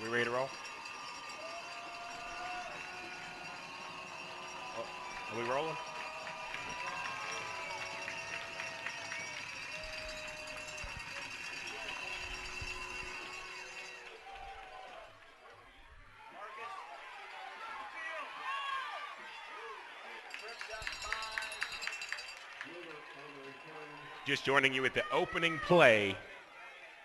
We ready to roll? Oh, are we rolling? Just joining you at the opening play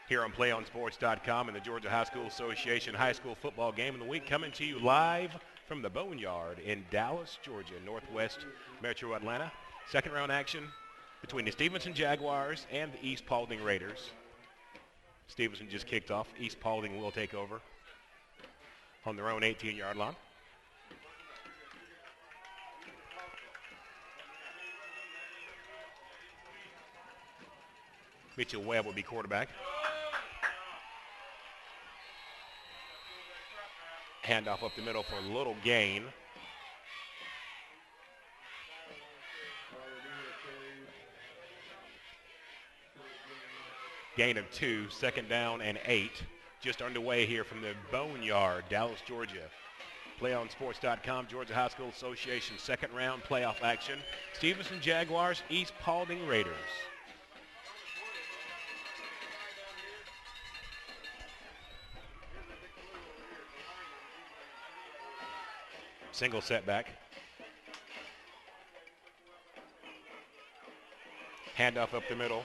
here on PlayOnSports.com and the Georgia High School Association High School Football Game of the Week, coming to you live from the Boneyard in Dallas, Georgia, northwest Metro Atlanta. Second round action between the Stephenson Jaguars and the East Paulding Raiders. Stephenson just kicked off. East Paulding will take over on their own 18-yard line. Mitchell Webb will be quarterback. Handoff up the middle for a little gain. Gain of 2, second down and 8. Just underway here from the Boneyard, Dallas, Georgia. PlayOnSports.com, Georgia High School Association second round playoff action. Stephenson Jaguars, East Paulding Raiders. Single setback. Handoff up the middle.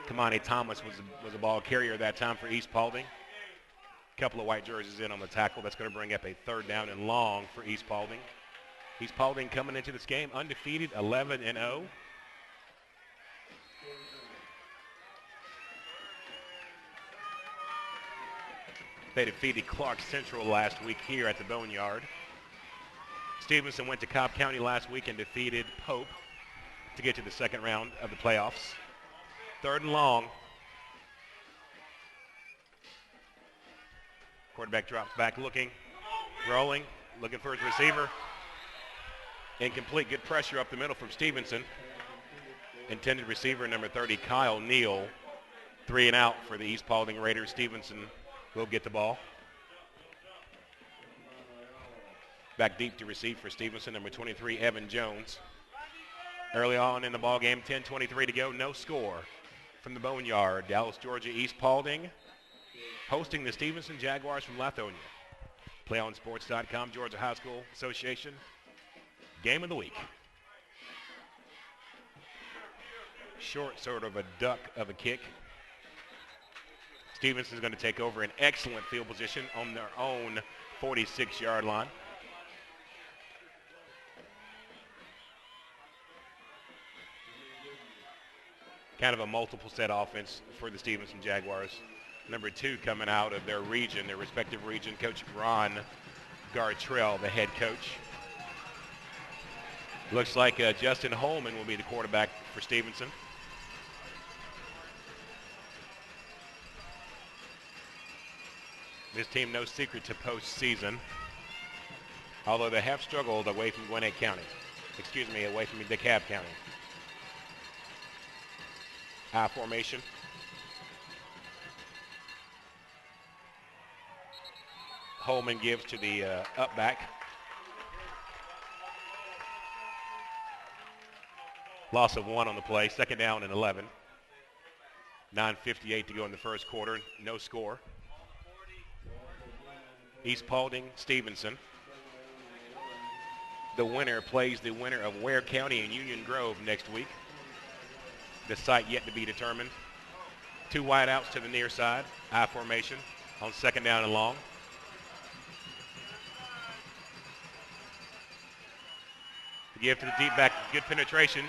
Kamani Thomas was a ball carrier that time for East Paulding. Couple of white jerseys in on the tackle. That's going to bring up a third down and long for East Paulding. East Paulding coming into this game undefeated, 11-0. They defeated Clark Central last week here at the Boneyard. Stephenson went to Cobb County last week and defeated Pope to get to the second round of the playoffs. Third and long. Quarterback drops back looking, rolling, looking for his receiver. Incomplete. Good pressure up the middle from Stephenson. Intended receiver number 30, Kyle Neal. 3 and out for the East Paulding Raiders. Stephenson will get the ball. Back deep to receive for Stephenson, number 23, Evan Jones. Early on in the ball game, 10:23 to go, no score from the Boneyard. Dallas, Georgia, East Paulding hosting the Stephenson Jaguars from Lithonia. PlayOnSports.com, Georgia High School Association Game of the Week. Short, sort of a duck of a kick. Stevenson's going to take over an excellent field position on their own 46-yard line. Kind of a multiple set offense for the Stephenson Jaguars. number 2 coming out of their region, their respective region, Coach Ron Gartrell, the head coach. Looks like Justin Holman will be the quarterback for Stephenson. This team no secret to postseason, although they have struggled away from Gwinnett County. Away from DeKalb County. I formation. Holman gives to the up back. Loss of 1 on the play. Second down and 11. 9:58 to go in the first quarter. No score. East Paulding, Stephenson. The winner plays the winner of Ware County and Union Grove next week. The site yet to be determined. 2 wideouts to the near side. I formation on second down and long. Give to the deep back. Good penetration.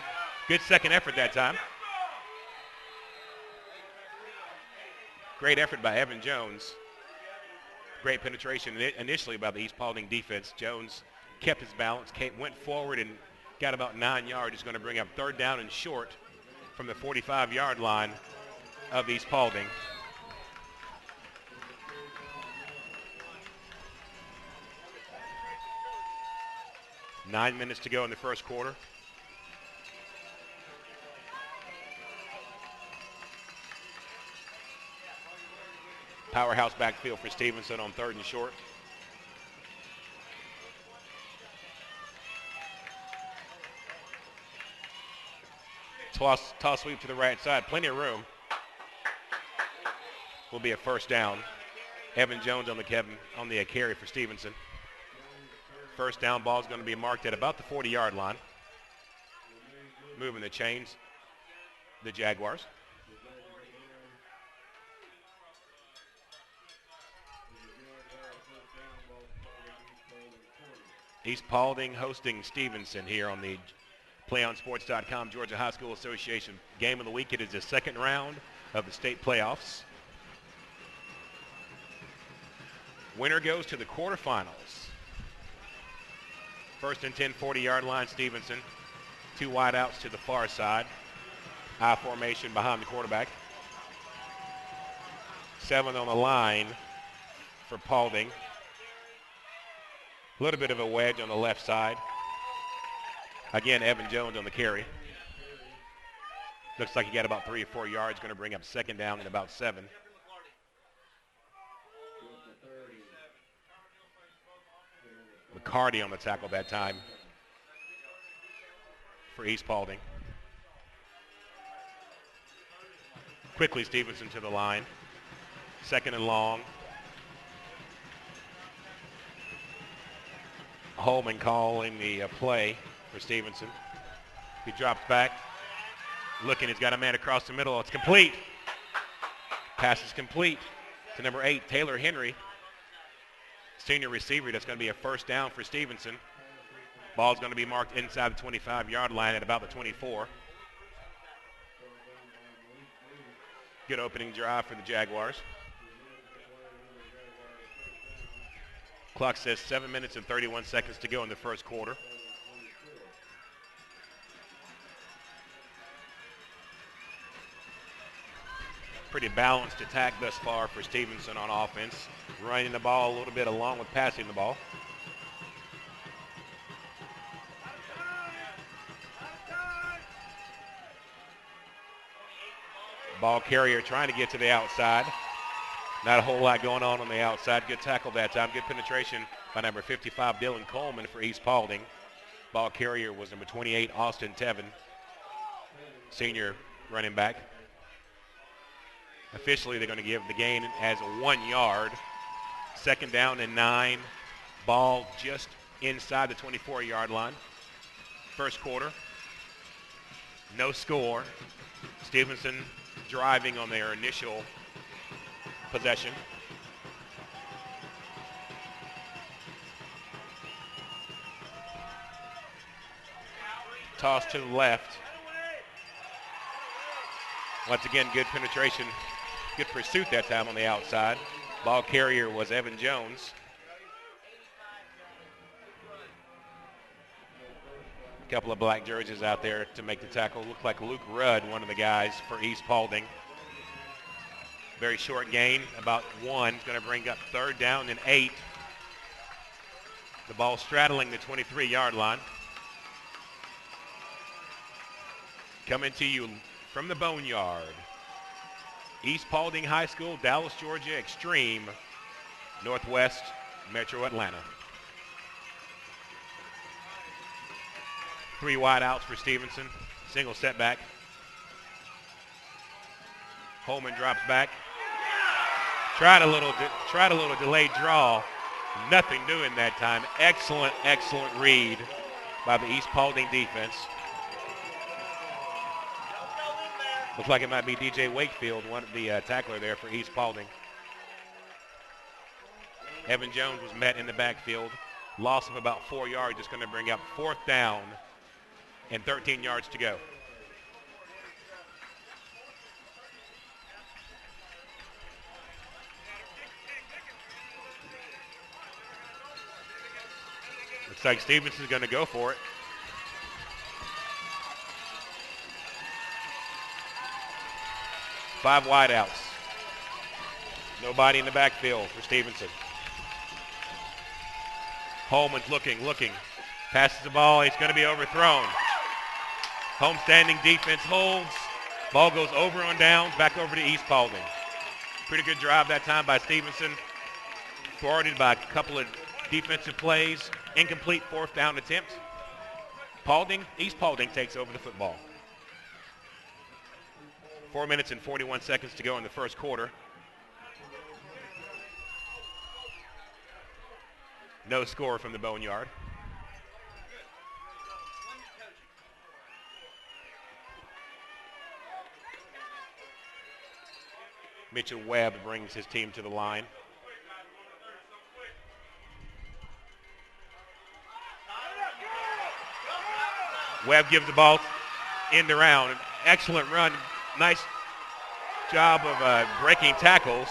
Good second effort that time. Great effort by Evan Jones. Great penetration initially by the East Paulding defense. Jones kept his balance, went forward and got about 9 yards. He's going to bring up third down and short from the 45-yard line of East Paulding. Nine minutes to go in the first quarter. Powerhouse backfield for Stephenson on third and short. Toss sweep to the right side. Plenty of room. Will be a first down. Evan Jones on the carry for Stephenson. First down ball is going to be marked at about the 40-yard line. Moving the chains, the Jaguars. East Paulding hosting Stephenson here on the PlayOnSports.com Georgia High School Association game of the week. It is the second round of the state playoffs. Winner goes to the quarterfinals. First and 10, 40-yard line, Stephenson. 2 wideouts to the far side. I formation behind the quarterback. 7 on the line for Paulding. A little bit of a wedge on the left side. Again, Evan Jones on the carry. Looks like he got about 3 or 4 yards. Going to bring up second down and about 7. McCarty on the tackle that time for East Paulding. Quickly, Stephenson to the line. Second and long. Holman calling the play for Stephenson. He drops back. Looking, he's got a man across the middle. It's complete. Pass is complete to number 8, Taylor Henry. Senior receiver. That's going to be a first down for Stephenson. Ball's going to be marked inside the 25-yard line at about the 24. Good opening drive for the Jaguars. Clock says 7 minutes and 31 seconds to go in the first quarter. Pretty balanced attack thus far for Stephenson on offense. Running the ball a little bit along with passing the ball. Ball carrier trying to get to the outside. Not a whole lot going on the outside. Good tackle that time. Good penetration by number 55, Dylan Coleman for East Paulding. Ball carrier was number 28, Austin Tevin, senior running back. Officially, they're going to give the gain as 1 yard. Second down and 9. Ball just inside the 24-yard line. First quarter. No score. Stephenson driving on their initial possession. Toss to the left. Once again, good penetration Good pursuit that time on the outside. Ball carrier was Evan Jones. A couple of black jerseys out there to make the tackle. Looked like Luke Rudd, one of the guys for East Paulding. Very short gain, about 1. Going to bring up 3rd down and 8. The ball straddling the 23-yard line. Coming to you from the Boneyard. East Paulding High School, Dallas, Georgia Extreme, Northwest Metro Atlanta. 3 wide outs for Stephenson. Single setback. Holman drops back. Tried a little delayed draw. Nothing doing that time. Excellent read by the East Paulding defense. Looks like it might be DJ Wakefield, one of the tackler there for East Paulding. Evan Jones was met in the backfield. Loss of about 4 yards. Just going to bring up 4th down and 13 yards to go. Looks like Stevenson's going to go for it. Five wideouts. Nobody in the backfield for Stephenson. Holman's looking. Passes the ball. He's going to be overthrown. Homestanding defense holds. Ball goes over on downs, back over to East Paulding. Pretty good drive that time by Stephenson. Thwarted by a couple of defensive plays. Incomplete 4th down attempt. East Paulding takes over the football. 4 minutes and 41 seconds to go in the first quarter. No score from the Boneyard. Mitchell Webb brings his team to the line. Webb gives the ball end around. An excellent run. Nice job of breaking tackles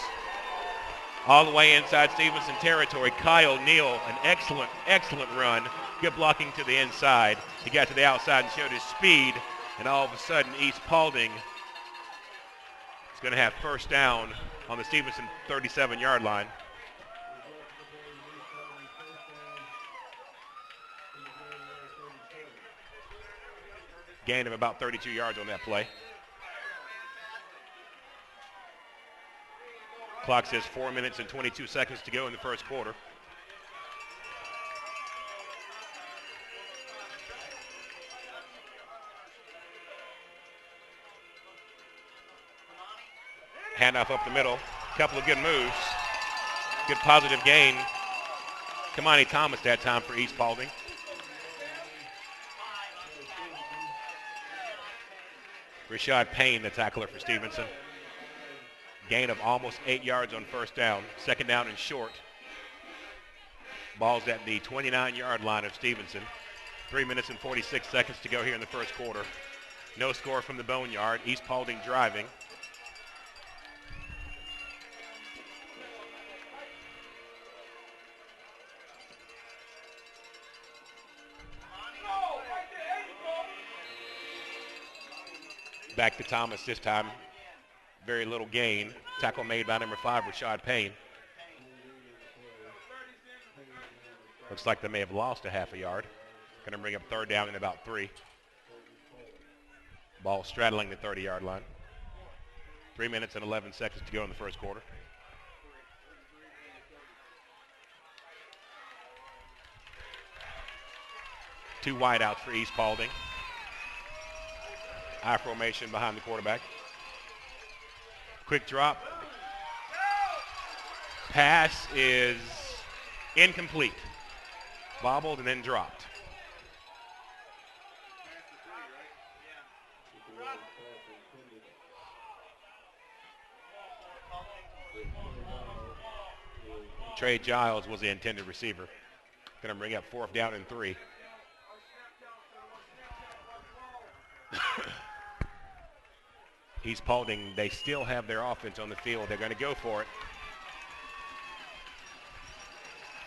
all the way inside Stephenson territory. Kyle Neal, an excellent run. Good blocking to the inside. He got to the outside and showed his speed, and all of a sudden East Paulding is going to have first down on the Stephenson 37-yard line. Gain of about 32 yards on that play. Clock says 4 minutes and 22 seconds to go in the first quarter. Handoff up the middle. Couple of good moves. Good positive gain. Kamani Thomas that time for East Paulding. Rashad Payne, the tackler for Stephenson. Gain of almost 8 yards on first down. 2nd down and short. Ball's at the 29-yard line of Stephenson. 3 minutes and 46 seconds to go here in the first quarter. No score from the Boneyard. East Paulding driving. Back to Thomas this time. Very little gain. Tackle made by number 5, Rashad Payne. Looks like they may have lost a half a yard. Going to bring up 3rd down and about 3. Ball straddling the 30-yard line. 3 minutes and 11 seconds to go in the first quarter. Two wideouts for East Paulding. I formation behind the quarterback. Quick drop. Pass is incomplete. Bobbled and then dropped. Trey Giles was the intended receiver. Going to bring up 4th down and 3. East Paulding, they still have their offense on the field. They're going to go for it.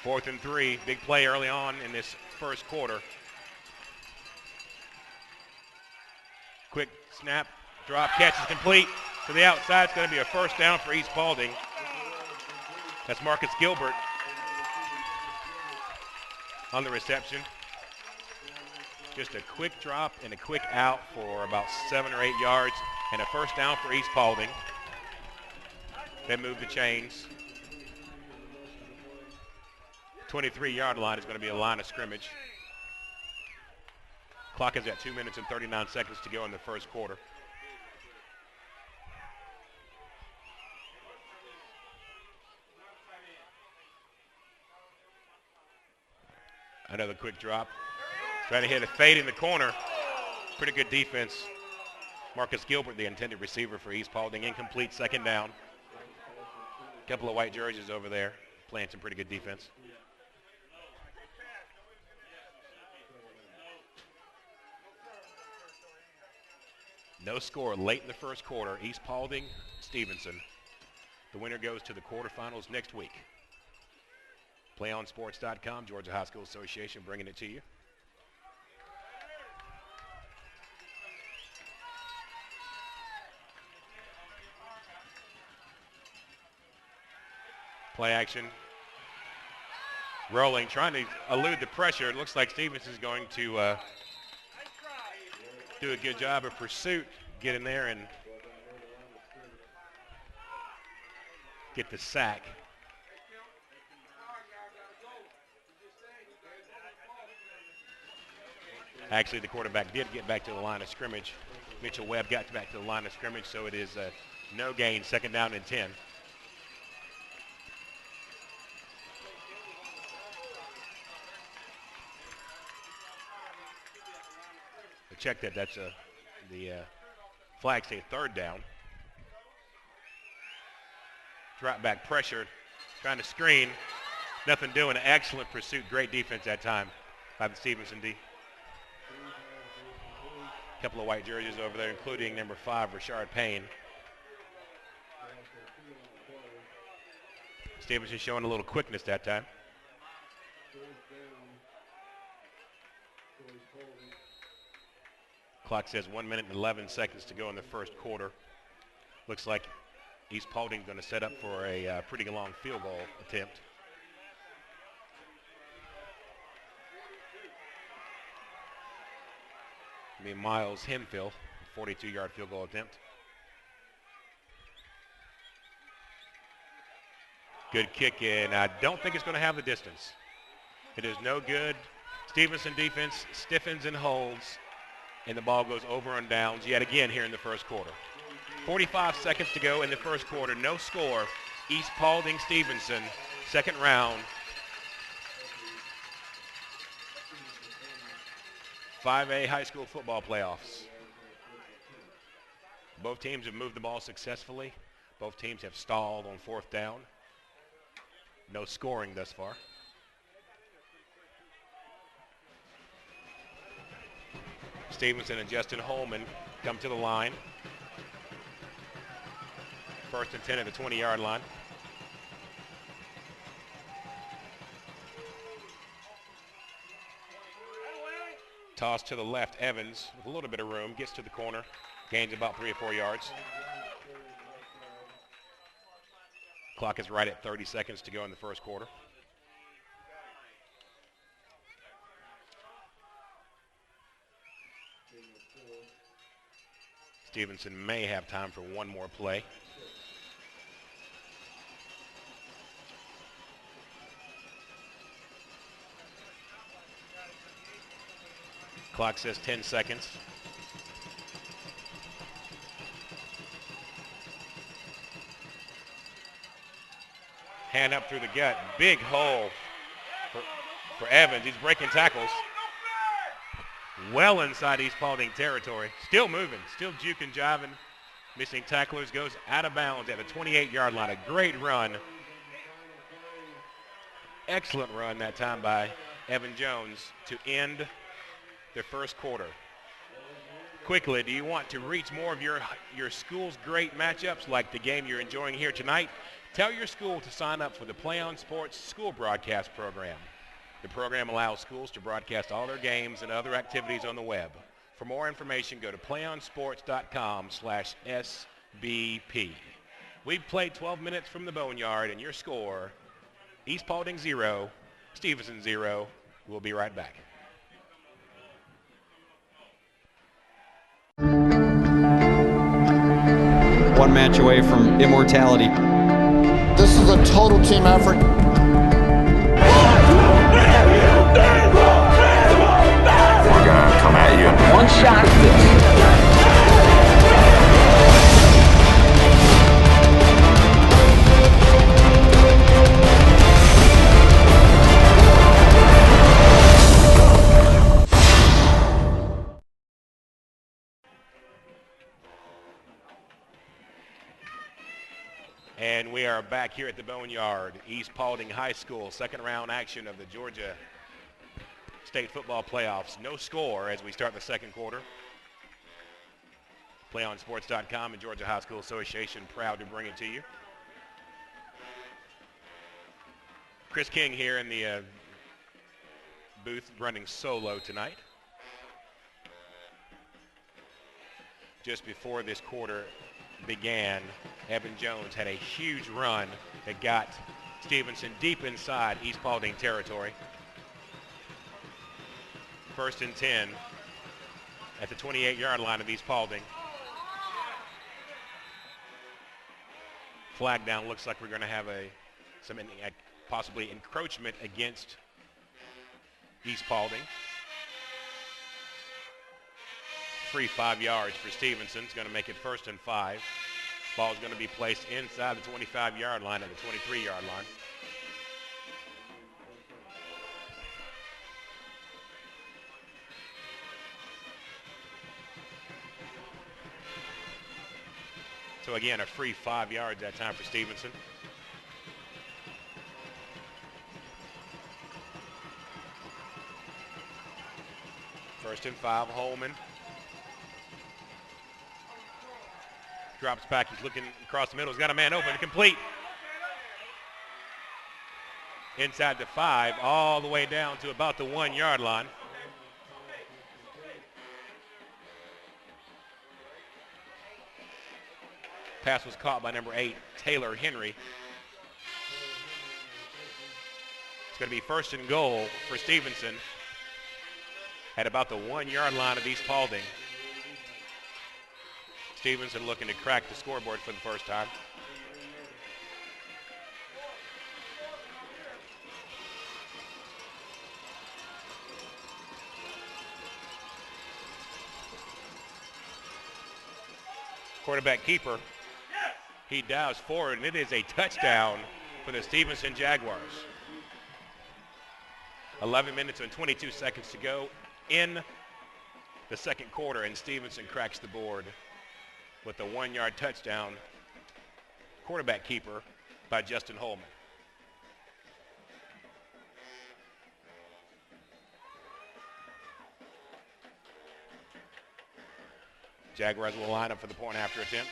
4th and 3, big play early on in this first quarter. Quick snap, drop, catch is complete to the outside. It's going to be a first down for East Paulding. That's Marcus Gilbert on the reception. Just a quick drop and a quick out for about 7 or 8 yards and a first down for East Paulding. They move the chains. 23-yard line is going to be a line of scrimmage. Clock is at 2 minutes and 39 seconds to go in the first quarter. Another quick drop. Trying to hit a fade in the corner. Pretty good defense. Marcus Gilbert, the intended receiver for East Paulding. Incomplete, second down. A couple of white jerseys over there playing some pretty good defense. No score late in the first quarter. East Paulding, Stephenson. The winner goes to the quarterfinals next week. PlayOnSports.com, Georgia High School Association bringing it to you. Play action. Rolling, trying to elude the pressure. It looks like Stephenson's going to do a good job of pursuit, get in there and get the sack. Actually, the quarterback did get back to the line of scrimmage. Mitchell Webb got back to the line of scrimmage, so it is no gain, second down and 10. Check that. That's the flag say third down. Drop back pressure, trying to screen. Nothing doing. Excellent pursuit. Great defense that time by the Stephenson D. A couple of white jerseys over there, including number 5, Rashard Payne. Stephenson showing a little quickness that time. Clock says 1 minute and 11 seconds to go in the first quarter. Looks like East Paulding going to set up for a pretty long field goal attempt. Be Miles Henfield, 42-yard field goal attempt. Good kick, and I don't think it's going to have the distance. It is no good. Stephenson defense stiffens and holds, and the ball goes over on downs yet again here in the first quarter. 45 seconds to go in the first quarter. No score. East Paulding Stephenson, second round. 5A high school football playoffs. Both teams have moved the ball successfully. Both teams have stalled on fourth down. No scoring thus far. Stephenson and Justin Holman come to the line. First and 10 at the 20-yard line. Toss to the left, Evans with a little bit of room, gets to the corner, gains about 3 or 4 yards. Clock is right at 30 seconds to go in the first quarter. Stephenson may have time for one more play. Clock says 10 seconds. Hand up through the gut. Big hole for Evans. He's breaking tackles. Well inside East Paulding territory. Still moving. Still juking, jiving. Missing tacklers. Goes out of bounds at the 28-yard line. A great run. Excellent run that time by Evan Jones to end the first quarter. Quickly, do you want to reach more of your school's great matchups like the game you're enjoying here tonight? Tell your school to sign up for the Play on Sports school broadcast program. The program allows schools to broadcast all their games and other activities on the web. For more information, go to playonsports.com/SBP. We've played 12 minutes from the Boneyard, and your score, East Paulding 0, Stephenson 0. We'll be right back. One match away from immortality. This is a total team effort. We're gonna come at you. One shot at this. And we are back here at the Boneyard, East Paulding High School, second round action of the Georgia State Football Playoffs. No score as we start the second quarter. PlayOnSports.com and Georgia High School Association proud to bring it to you. Chris King here in the booth running solo tonight. Just before this quarter began, Evan Jones had a huge run that got Stephenson deep inside East Paulding territory. 1st and 10 at the 28-yard line of East Paulding. Flag down. Looks like we're going to have some possibly encroachment against East Paulding. Free 5 yards for Stephenson. It's going to make it 1st and 5. Ball is going to be placed inside the 25-yard line at the 23-yard line. So again, a free 5 yards that time for Stephenson. First and 5, Holman. Drops back, he's looking across the middle, he's got a man open, complete. Inside the 5, all the way down to about the 1-yard line. Pass was caught by number 8, Taylor Henry. It's going to be 1st and goal for Stephenson at about the 1-yard line of East Paulding. Stephenson looking to crack the scoreboard for the first time. Quarterback keeper, he dives forward, and it is a touchdown for the Stephenson Jaguars. 11 minutes and 22 seconds to go in the second quarter, and Stephenson cracks the board with a 1-yard touchdown, quarterback keeper by Justin Holman. Jaguars will line up for the point after attempt.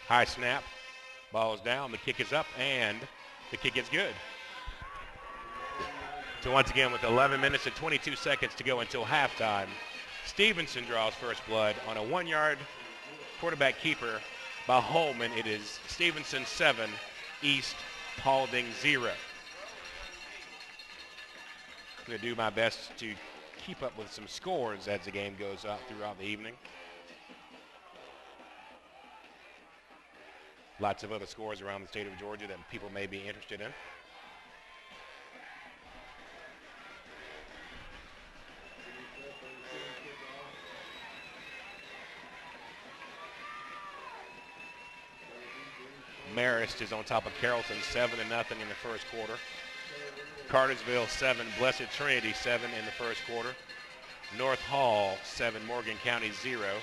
High snap, ball is down, the kick is up, and the kick is good. So once again, with 11 minutes and 22 seconds to go until halftime, Stephenson draws first blood on a 1-yard quarterback keeper by Holman. It is Stephenson 7, East Paulding 0. I'm going to do my best to keep up with some scores as the game goes up throughout the evening. Lots of other scores around the state of Georgia that people may be interested in. Marist is on top of Carrollton 7-0 in the first quarter. Cartersville 7, Blessed Trinity 7 in the first quarter. North Hall 7, Morgan County 0.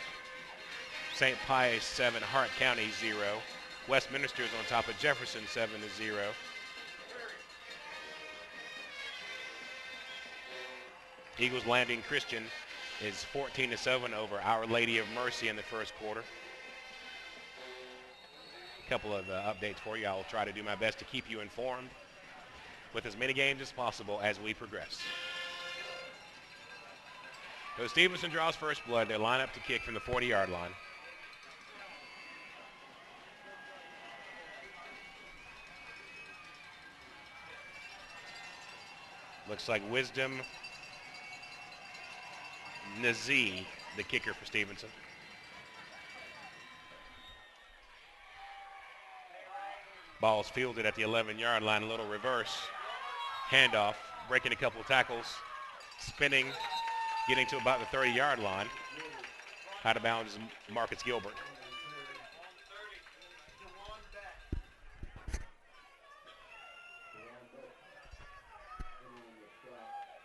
St. Pius 7, Hart County 0. Westminster is on top of Jefferson 7-0. Eagles Landing Christian is 14-7 over Our Lady of Mercy in the first quarter. A couple of updates for you. I'll try to do my best to keep you informed with as many games as possible as we progress. So Stephenson draws first blood. They line up to kick from the 40-yard line. Looks like Wisdom Nazee, the kicker for Stephenson. Ball's fielded at the 11-yard line. A little reverse handoff, breaking a couple of tackles, spinning, getting to about the 30-yard line. Out of bounds, Marcus Gilbert.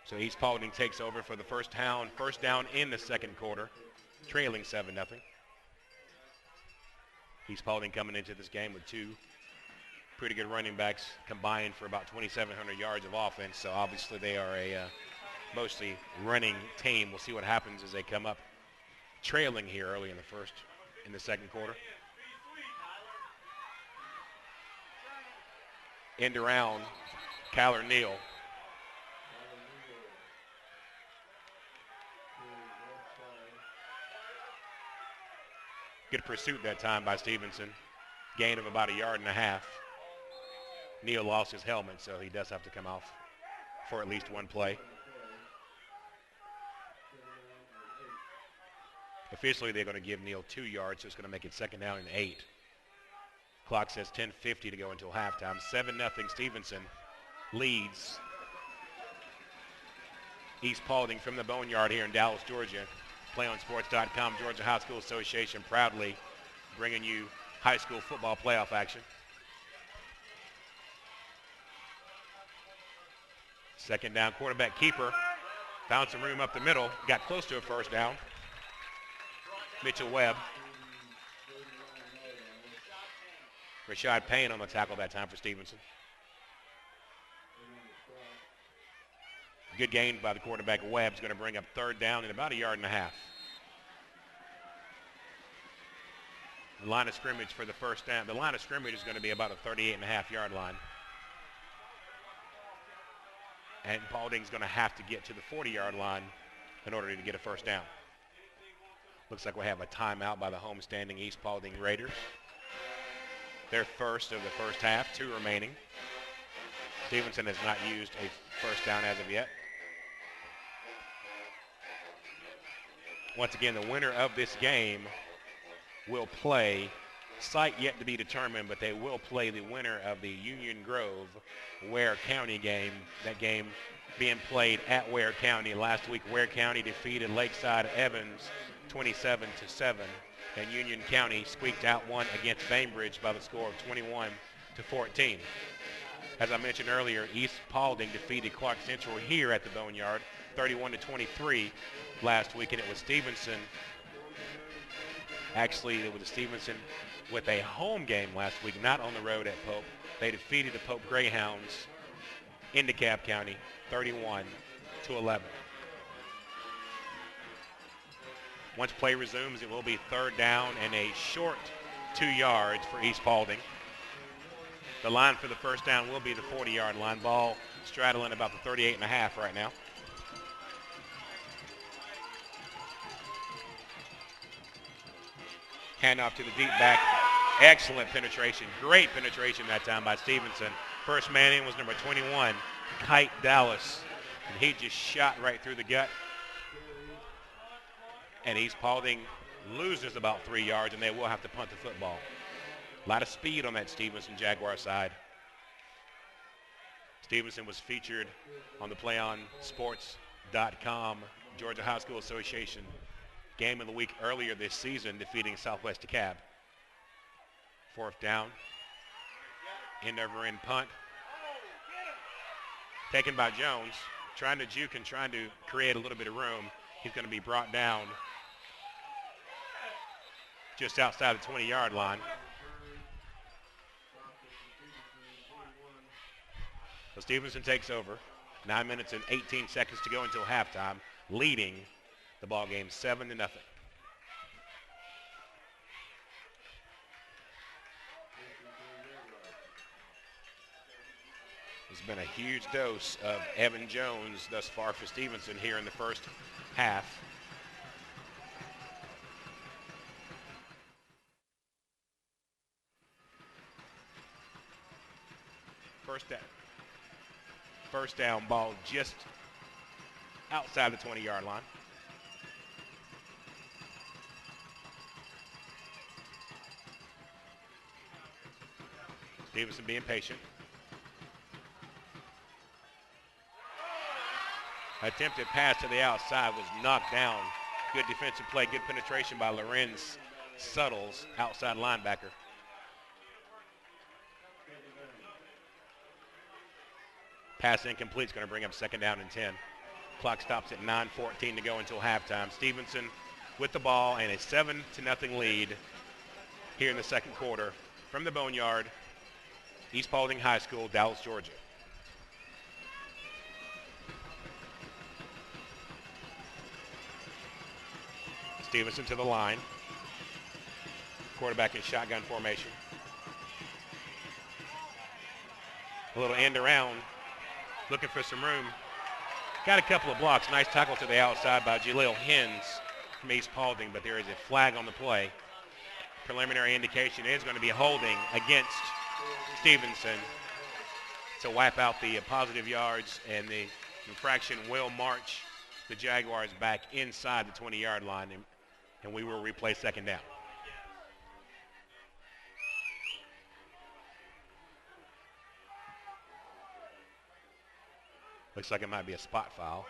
So East Paulding takes over for the first down in the second quarter, trailing 7-0. East Paulding coming into this game with two pretty good running backs combined for about 2,700 yards of offense. So obviously they are a mostly running team. We'll see what happens as they come up trailing here early in the second quarter. End around, Kyler Neal. Good pursuit that time by Stephenson. Gain of about 1.5 yards. Neal lost his helmet, so he does have to come off for at least one play. Officially, they're going to give Neal 2 yards, so it's going to make it second down and 8. Clock says 10:50 to go until halftime. 7-0 Stephenson leads East Paulding from the Boneyard here in Dallas, Georgia. PlayOnSports.com, Georgia High School Association proudly bringing you high school football playoff action. Second down, quarterback keeper. Found some room up the middle. Got close to a first down. Mitchell Webb. Rashad Payne on the tackle that time for Stephenson. Good gain by the quarterback. Webb's going to bring up third down in about 1.5 yards. The line of scrimmage for the first down. The line of scrimmage is going to be about a 38.5-yard line. And Paulding's going to have to get to the 40-yard line in order to get a first down. Looks like we have a timeout by the homestanding East Paulding Raiders. Their first of the first half, 2 remaining. Stephenson has not used a first down as of yet. Once again, the winner of this game will play, site yet to be determined, but they will play the winner of the Union Grove Ware County game. That game being played at Ware County. Last week, Ware County defeated Lakeside Evans 27-7, and Union County squeaked out one against Bainbridge by the score of 21-14. As I mentioned earlier, East Paulding defeated Clark Central here at the Boneyard 31-23 last week, and it was Stephenson. Actually, it was Stephenson with a home game last week, not on the road at Pope. They defeated the Pope Greyhounds in DeKalb County 31-11. Once play resumes, it will be third down and a short 2 yards for East Paulding. The line for the first down will be the 40-yard line. Ball straddling about the 38.5 right now. Handoff to the deep back. Excellent penetration. Great penetration that time by Stephenson. First man in was number 21, Kite Dallas. And he just shot right through the gut. And East Paulding loses about 3 yards, and they will have to punt the football. A lot of speed on that Stephenson Jaguar side. Stephenson was featured on the PlayOnSports.com Georgia High School Association game of the week earlier this season, defeating Southwest DeKalb. Fourth down. End over end punt. Taken by Jones. Trying to juke and trying to create a little bit of room. He's going to be brought down just outside the 20-yard line. So Stephenson takes over. 9 minutes and 18 seconds to go until halftime, leading the ball game 7-0. There's been a huge dose of Evan Jones thus far for Stephenson here in the first half. First down ball just outside the 20-yard line. Stephenson being patient. Attempted pass to the outside was knocked down. Good defensive play, good penetration by Lorenz Suttles, outside linebacker. Pass incomplete is going to bring up 2nd down and 10. Clock stops at 9:14 to go until halftime. Stephenson with the ball and a 7-0 lead here in the second quarter from the Boneyard, East Paulding High School, Dallas, Georgia. Stephenson to the line. Quarterback in shotgun formation. A little end around, looking for some room. Got a couple of blocks. Nice tackle to the outside by Jaleel Hens from East Paulding, but there is a flag on the play. Preliminary indication is going to be holding against Stephenson to wipe out the positive yards, and the infraction will march the Jaguars back inside the 20-yard line, and we will replay 2nd down. Looks like it might be a spot foul.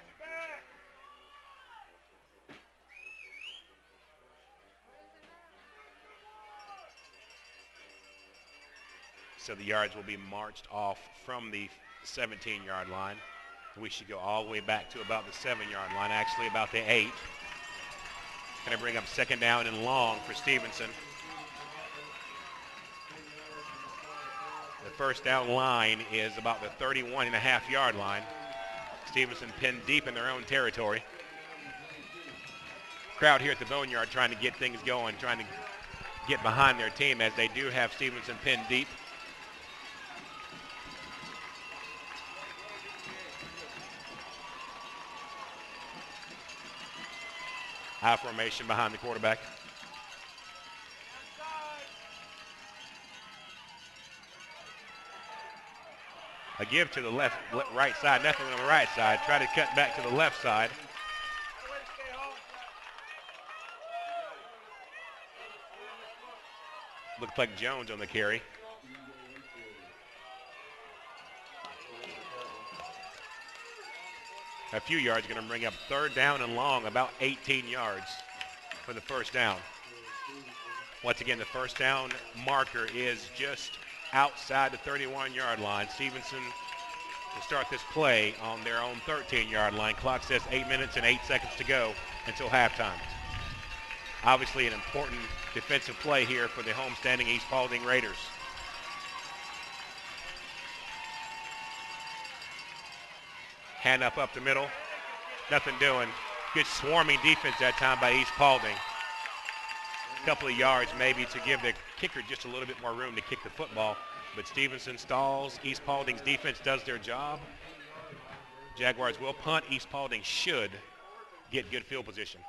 So the yards will be marched off from the 17-yard line. We should go all the way back to about the 7-yard line, actually about the 8. Going to bring up 2nd down and long for Stephenson. The first down line is about the 31.5-yard line. Stephenson pinned deep in their own territory. Crowd here at the Boneyard trying to get things going, trying to get behind their team as they do have Stephenson pinned deep. High formation behind the quarterback. A give to the right side, nothing on the right side. Try to cut back to the left side. Looks like Jones on the carry. A few yards, going to bring up 3rd down and long, about 18 yards for the first down. Once again, the first down marker is just outside the 31-yard line. Stephenson will start this play on their own 13-yard line. Clock says 8 minutes and 8 seconds to go until halftime. Obviously an important defensive play here for the homestanding East Paulding Raiders. Hand up the middle. Nothing doing. Good swarming defense that time by East Paulding. A couple of yards maybe to give the kicker just a little bit more room to kick the football. But Stephenson stalls. East Paulding's defense does their job. Jaguars will punt. East Paulding should get good field position.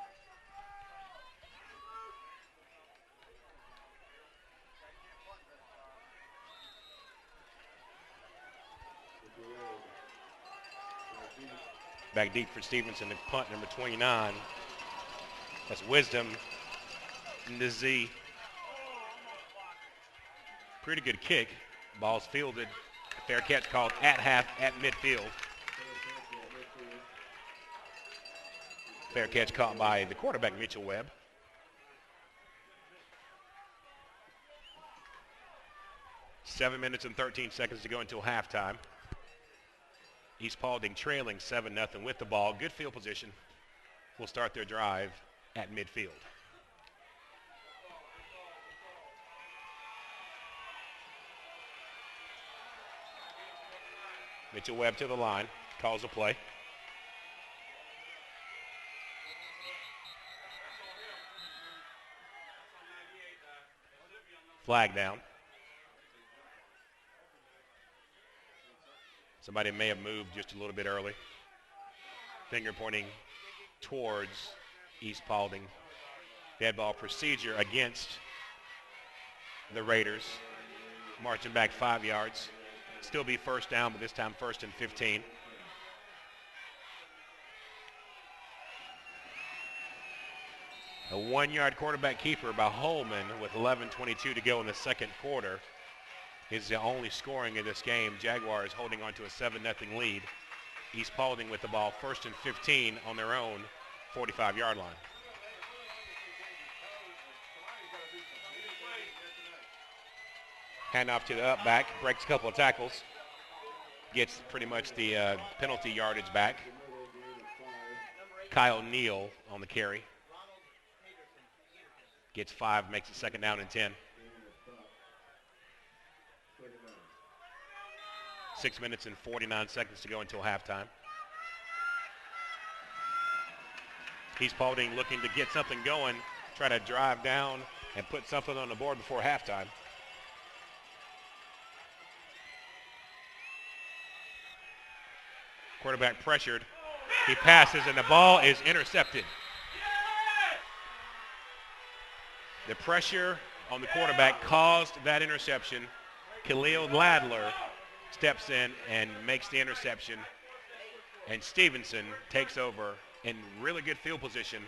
Back deep for Stephenson to punt number 29. That's Wisdom Nazi. Pretty good kick. Ball's fielded. Fair catch called at half at midfield. Fair catch caught by the quarterback, Mitchell Webb. Seven minutes and 13 seconds to go until halftime. East Paulding trailing 7-0 with the ball. Good field position. Will start their drive at midfield. Mitchell Webb to the line. calls a play. Flag down. Somebody may have moved just a little bit early. Finger pointing towards East Paulding. Dead ball procedure against the Raiders. Marching back 5 yards. Still be first down, but this time 1st and 15. A 1-yard quarterback keeper by Holman with 11:22 to go in the second quarter is the only scoring in this game. Jaguars holding on to a 7-0 lead. East Paulding with the ball 1st and 15 on their own 45-yard line. Handoff to the up back, breaks a couple of tackles, gets pretty much the penalty yardage back. Kyle Neal on the carry. Gets 5, makes it 2nd down and 10. 6 minutes and 49 seconds to go until halftime. East Paulding looking to get something going, try to drive down and put something on the board before halftime. Quarterback pressured. He passes and the ball is intercepted. The pressure on the quarterback caused that interception. Khalil Ladler steps in and makes the interception. And Stephenson takes over in really good field position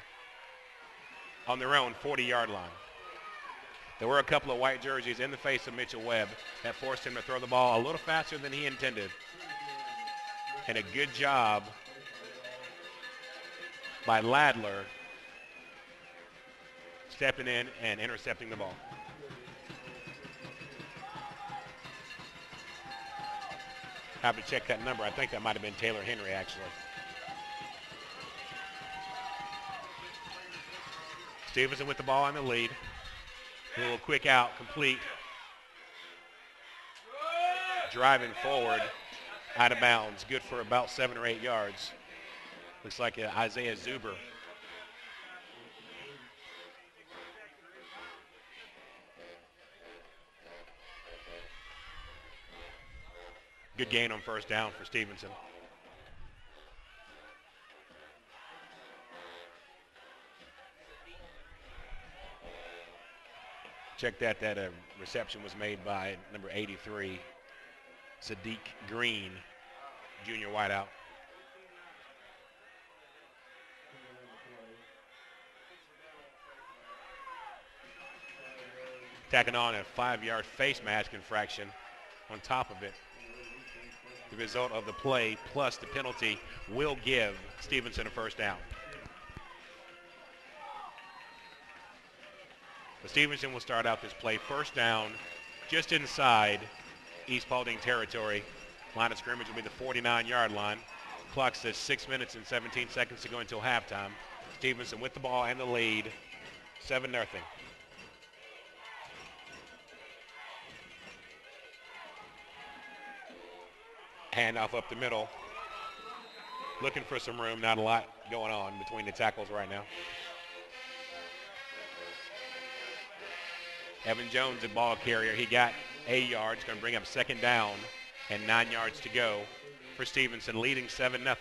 on their own 40-yard line. There were a couple of white jerseys in the face of Mitchell Webb that forced him to throw the ball a little faster than he intended. And a good job by Ladler stepping in and intercepting the ball. Have to check that number. I think that might have been Taylor Henry, actually. Stephenson with the ball on the lead. A little quick out, complete. Driving forward, out of bounds. Good for about 7 or 8 yards. Looks like Isaiah Zuber. Good gain on 1st down for Stephenson. Check that reception was made by number 83, Sadiq Green, junior wideout. Tacking on a 5-yard face mask infraction on top of it. The result of the play plus the penalty will give Stephenson a 1st down. But Stephenson will start out this play 1st down just inside East Paulding territory. Line of scrimmage will be the 49-yard line. Clock says 6 minutes and 17 seconds to go until halftime. Stephenson with the ball and the lead, 7-0. Handoff up the middle. Looking for some room. Not a lot going on between the tackles right now. Evan Jones, the ball carrier. He got 8 yards. Going to bring up 2nd down and 9 yards to go for Stephenson, leading 7-0.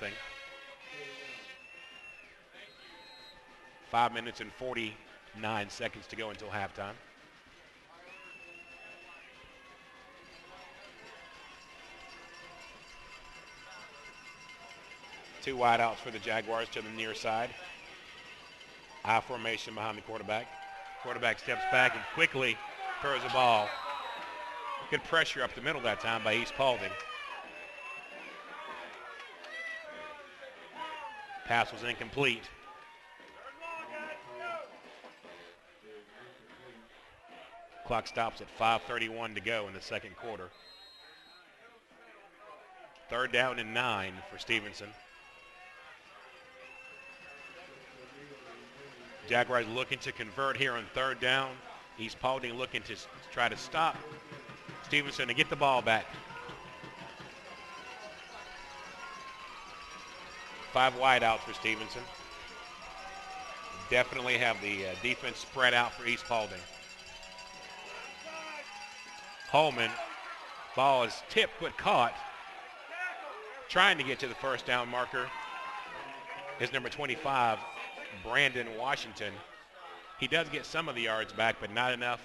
5 minutes and 49 seconds to go until halftime. Two wideouts for the Jaguars to the near side. I formation behind the quarterback. Quarterback steps back and quickly throws the ball. Good pressure up the middle that time by East Paulding. Pass was incomplete. Clock stops at 5:31 to go in the second quarter. 3rd down and 9 for Stephenson. Jaguars looking to convert here on 3rd down. East Paulding looking to try to stop Stephenson to get the ball back. 5 wideouts for Stephenson. Definitely have the defense spread out for East Paulding. Holman, ball is tipped but caught. Trying to get to the first down marker is number 25, Brandon Washington. He does get some of the yards back, but not enough,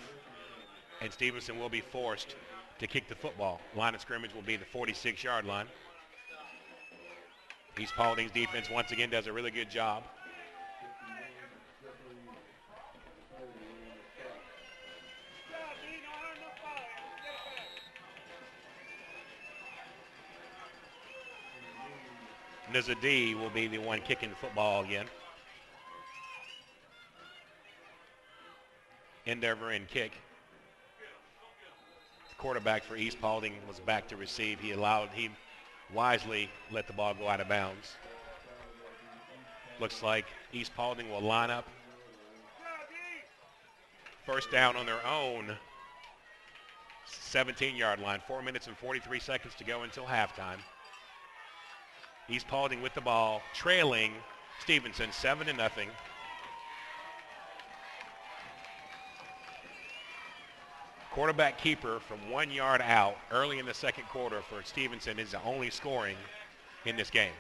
and Stephenson will be forced to kick the football. Line of scrimmage will be the 46-yard line. East Paulding's defense once again does a really good job. Nizadi will be the one kicking the football again. Endeavor and kick. The quarterback for East Paulding was back to receive. He wisely let the ball go out of bounds. Looks like East Paulding will line up. First down on their own 17-yard line. 4 minutes and 43 seconds to go until halftime. East Paulding with the ball, trailing Stephenson 7-0. Quarterback keeper from 1 yard out early in the second quarter for Stephenson is the only scoring in this game.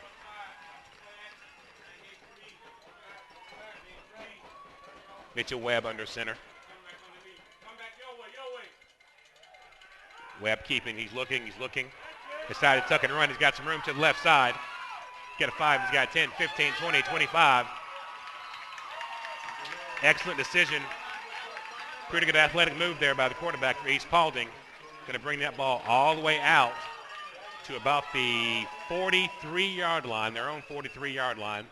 Mitchell Webb under center. Webb keeping, he's looking. Decided to tuck and run, he's got some room to the left side. Got a 5, he's got 10, 15, 20, 25. Excellent decision. Pretty good athletic move there by the quarterback for East Paulding. Going to bring that ball all the way out to about the 43-yard line, their own 43-yard line.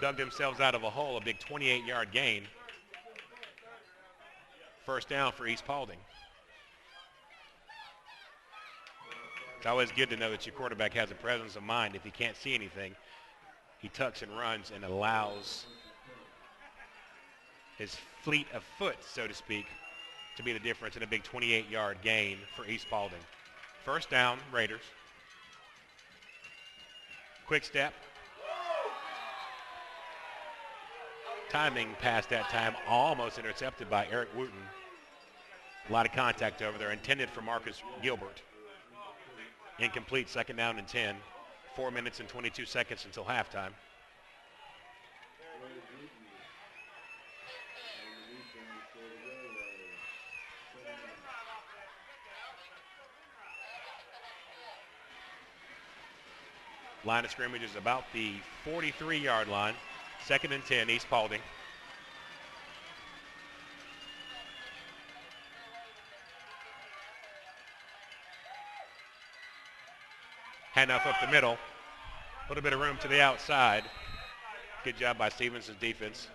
Dug themselves out of a hole, a big 28-yard gain. First down for East Paulding. It's always good to know that your quarterback has a presence of mind. If he can't see anything, he tucks and runs and allows his fleet of foot, so to speak, to be the difference in a big 28-yard gain for East Paulding. First down, Raiders. Quick step. Timing past that time, almost intercepted by Eric Wooten. A lot of contact over there, intended for Marcus Gilbert. Incomplete, second down and 10. 4 minutes and 22 seconds until halftime. Line of scrimmage is about the 43-yard line. Second and 10, East Paulding. Handoff up the middle. A little bit of room to the outside. Good job by Stephenson's defense.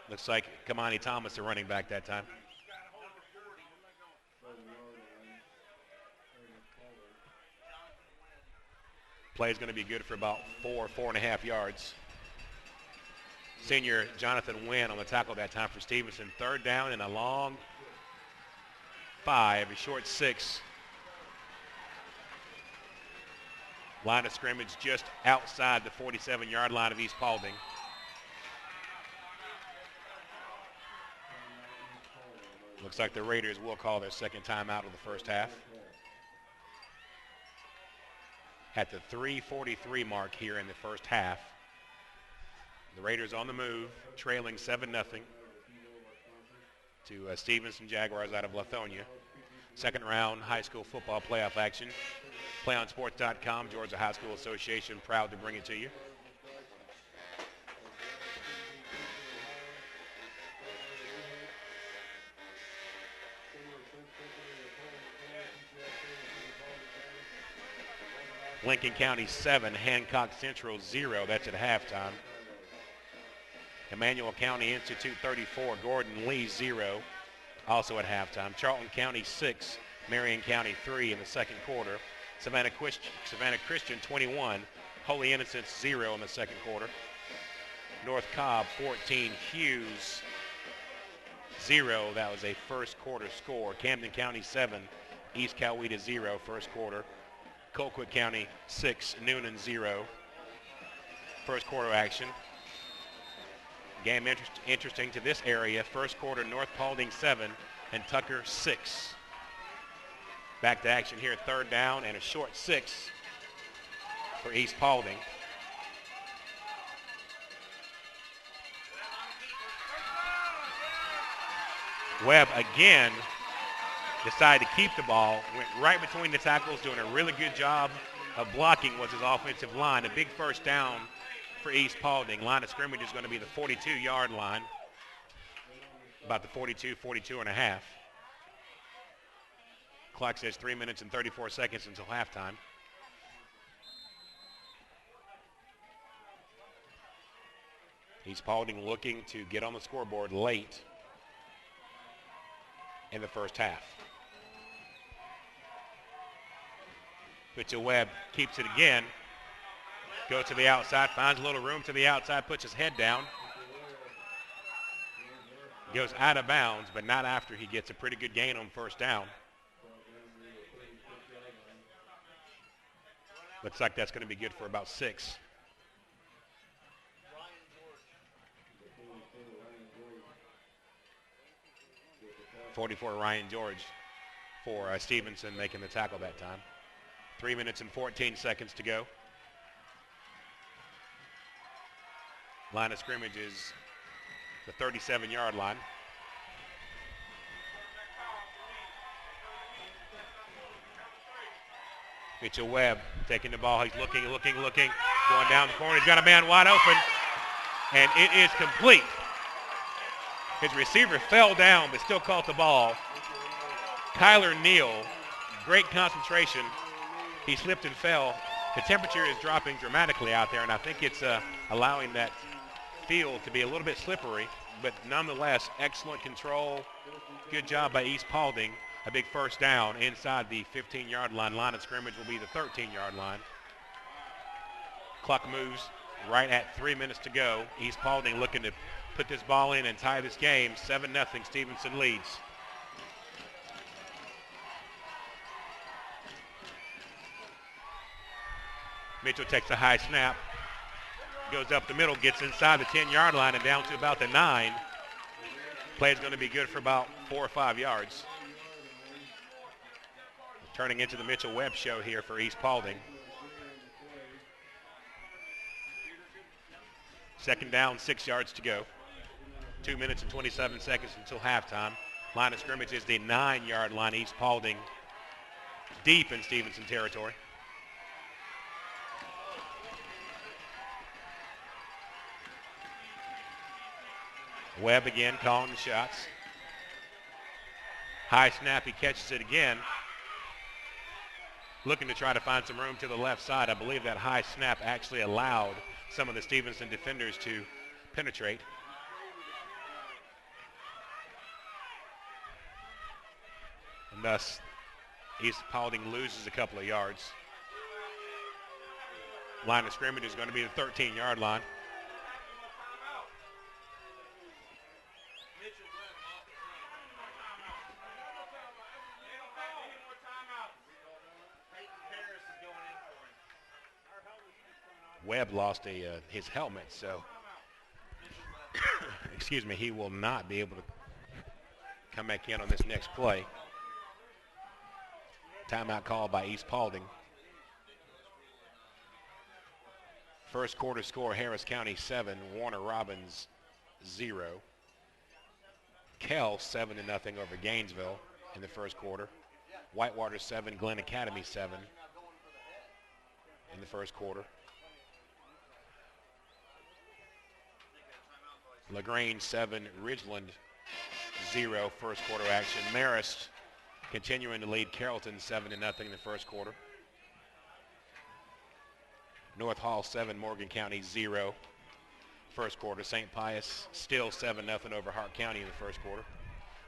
Looks like Kamani Thomas, the running back that time. Play is going to be good for about 4.5 yards. Senior Jonathan Wynn on the tackle that time for Stephenson. Third down and a long 5, a short 6. Line of scrimmage just outside the 47-yard line of East Paulding. Looks like the Raiders will call their second timeout of the first half. At the 3:43 mark here in the first half. The Raiders on the move, trailing 7-0 to Stephenson Jaguars out of Lithonia. Second round high school football playoff action. PlayOnSports.com, Georgia High School Association, proud to bring it to you. Lincoln County 7, Hancock Central 0. That's at halftime. Emmanuel County Institute 34, Gordon Lee 0. Also at halftime. Charlton County 6, Marion County 3 in the second quarter. Savannah Christian 21, Holy Innocents 0 in the second quarter. North Cobb 14, Hughes 0. That was a first quarter score. Camden County 7, East Coweta 0 first quarter. Colquitt County 6, Noonan 0. First quarter action. Game interesting to this area. First quarter, North Paulding 7 and Tucker 6. Back to action here, third down and a short 6 for East Paulding. Webb again decided to keep the ball, went right between the tackles, doing a really good job of blocking was his offensive line. A big first down for East Paulding. Line of scrimmage is going to be the 42-yard line, about the 42 and a half. Clock says 3 minutes and 34 seconds until halftime. East Paulding looking to get on the scoreboard late in the first half. Mitchell Webb keeps it again. Goes to the outside, finds a little room to the outside, puts his head down. Goes out of bounds, but not after he gets a pretty good gain on first down. Looks like that's going to be good for about 6. .44 Ryan George for Stephenson making the tackle that time. 3 minutes and 14 seconds to go. Line of scrimmage is the 37-yard line. Mitchell Webb taking the ball. He's looking, going down the corner. He's got a man wide open, and it is complete. His receiver fell down but still caught the ball. Kyler Neal, great concentration. He slipped and fell. The temperature is dropping dramatically out there, and I think it's allowing that field to be a little bit slippery, but nonetheless, excellent control. Good job by East Paulding. A big first down inside the 15-yard line. Line of scrimmage will be the 13-yard line. Clock moves right at 3 minutes to go. East Paulding looking to put this ball in and tie this game. 7-0, Stephenson leads. Mitchell takes a high snap, goes up the middle, gets inside the 10-yard line and down to about the 9. Play is going to be good for about 4 or 5 yards. Turning into the Mitchell Webb show here for East Paulding. Second down, 6 yards to go. 2 minutes and 27 seconds until halftime. Line of scrimmage is the 9-yard line. East Paulding deep in Stephenson territory. Webb again calling the shots. High snap, he catches it again. Looking to try to find some room to the left side. I believe that high snap actually allowed some of the Stephenson defenders to penetrate. And thus, East Paulding loses a couple of yards. Line of scrimmage is going to be the 13-yard line. Webb lost his helmet, so excuse me, he will not be able to come back in on this next play. Timeout called by East Paulding. First quarter score, Harris County 7, Warner Robins 0. Kell 7-0 over Gainesville in the first quarter. Whitewater 7, Glen Academy 7 in the first quarter. LaGrange 7, Ridgeland 0, first quarter action. Marist continuing to lead Carrollton 7-0 in the first quarter. North Hall 7, Morgan County 0, first quarter. St. Pius still 7-0 over Hart County in the first quarter.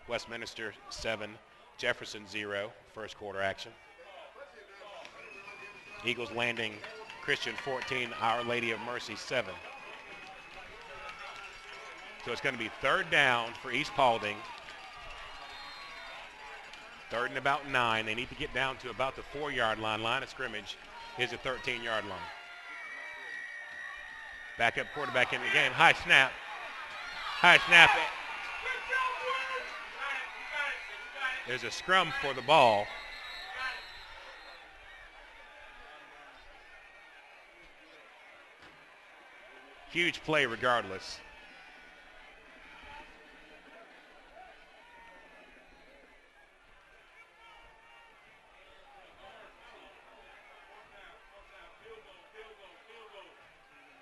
Westminster 7, Jefferson 0, first quarter action. Eagles Landing Christian 14, Our Lady of Mercy 7. So it's going to be third down for East Paulding. Third and about 9. They need to get down to about the 4-yard line. Line of scrimmage is a 13-yard line. Backup quarterback in the game. High snap. High snap. There's a scrum for the ball. Huge play regardless.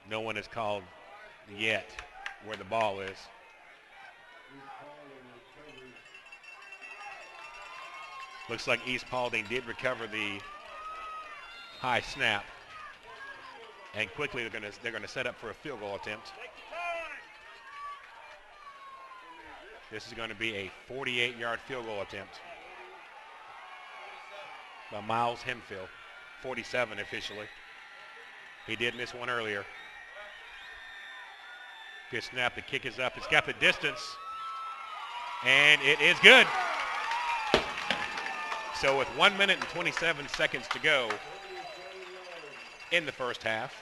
No one has called yet where the ball is. Looks like East Paulding did recover the high snap. And quickly they're gonna set up for a field goal attempt. This is going to be a 48-yard field goal attempt by Miles Hemphill. 47 officially. He did miss one earlier. Good snap. The kick is up. It's got the distance. And it is good. So with 1 minute and 27 seconds to go in the first half,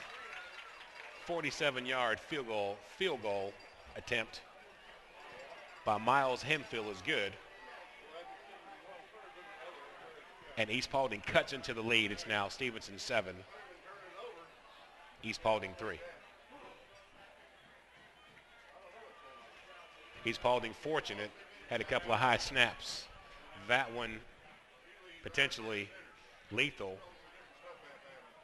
47-yard field goal attempt by Miles Hemphill is good. And East Paulding cuts into the lead. It's now Stephenson 7, East Paulding 3. East Paulding fortunate, had a couple of high snaps. That one potentially lethal.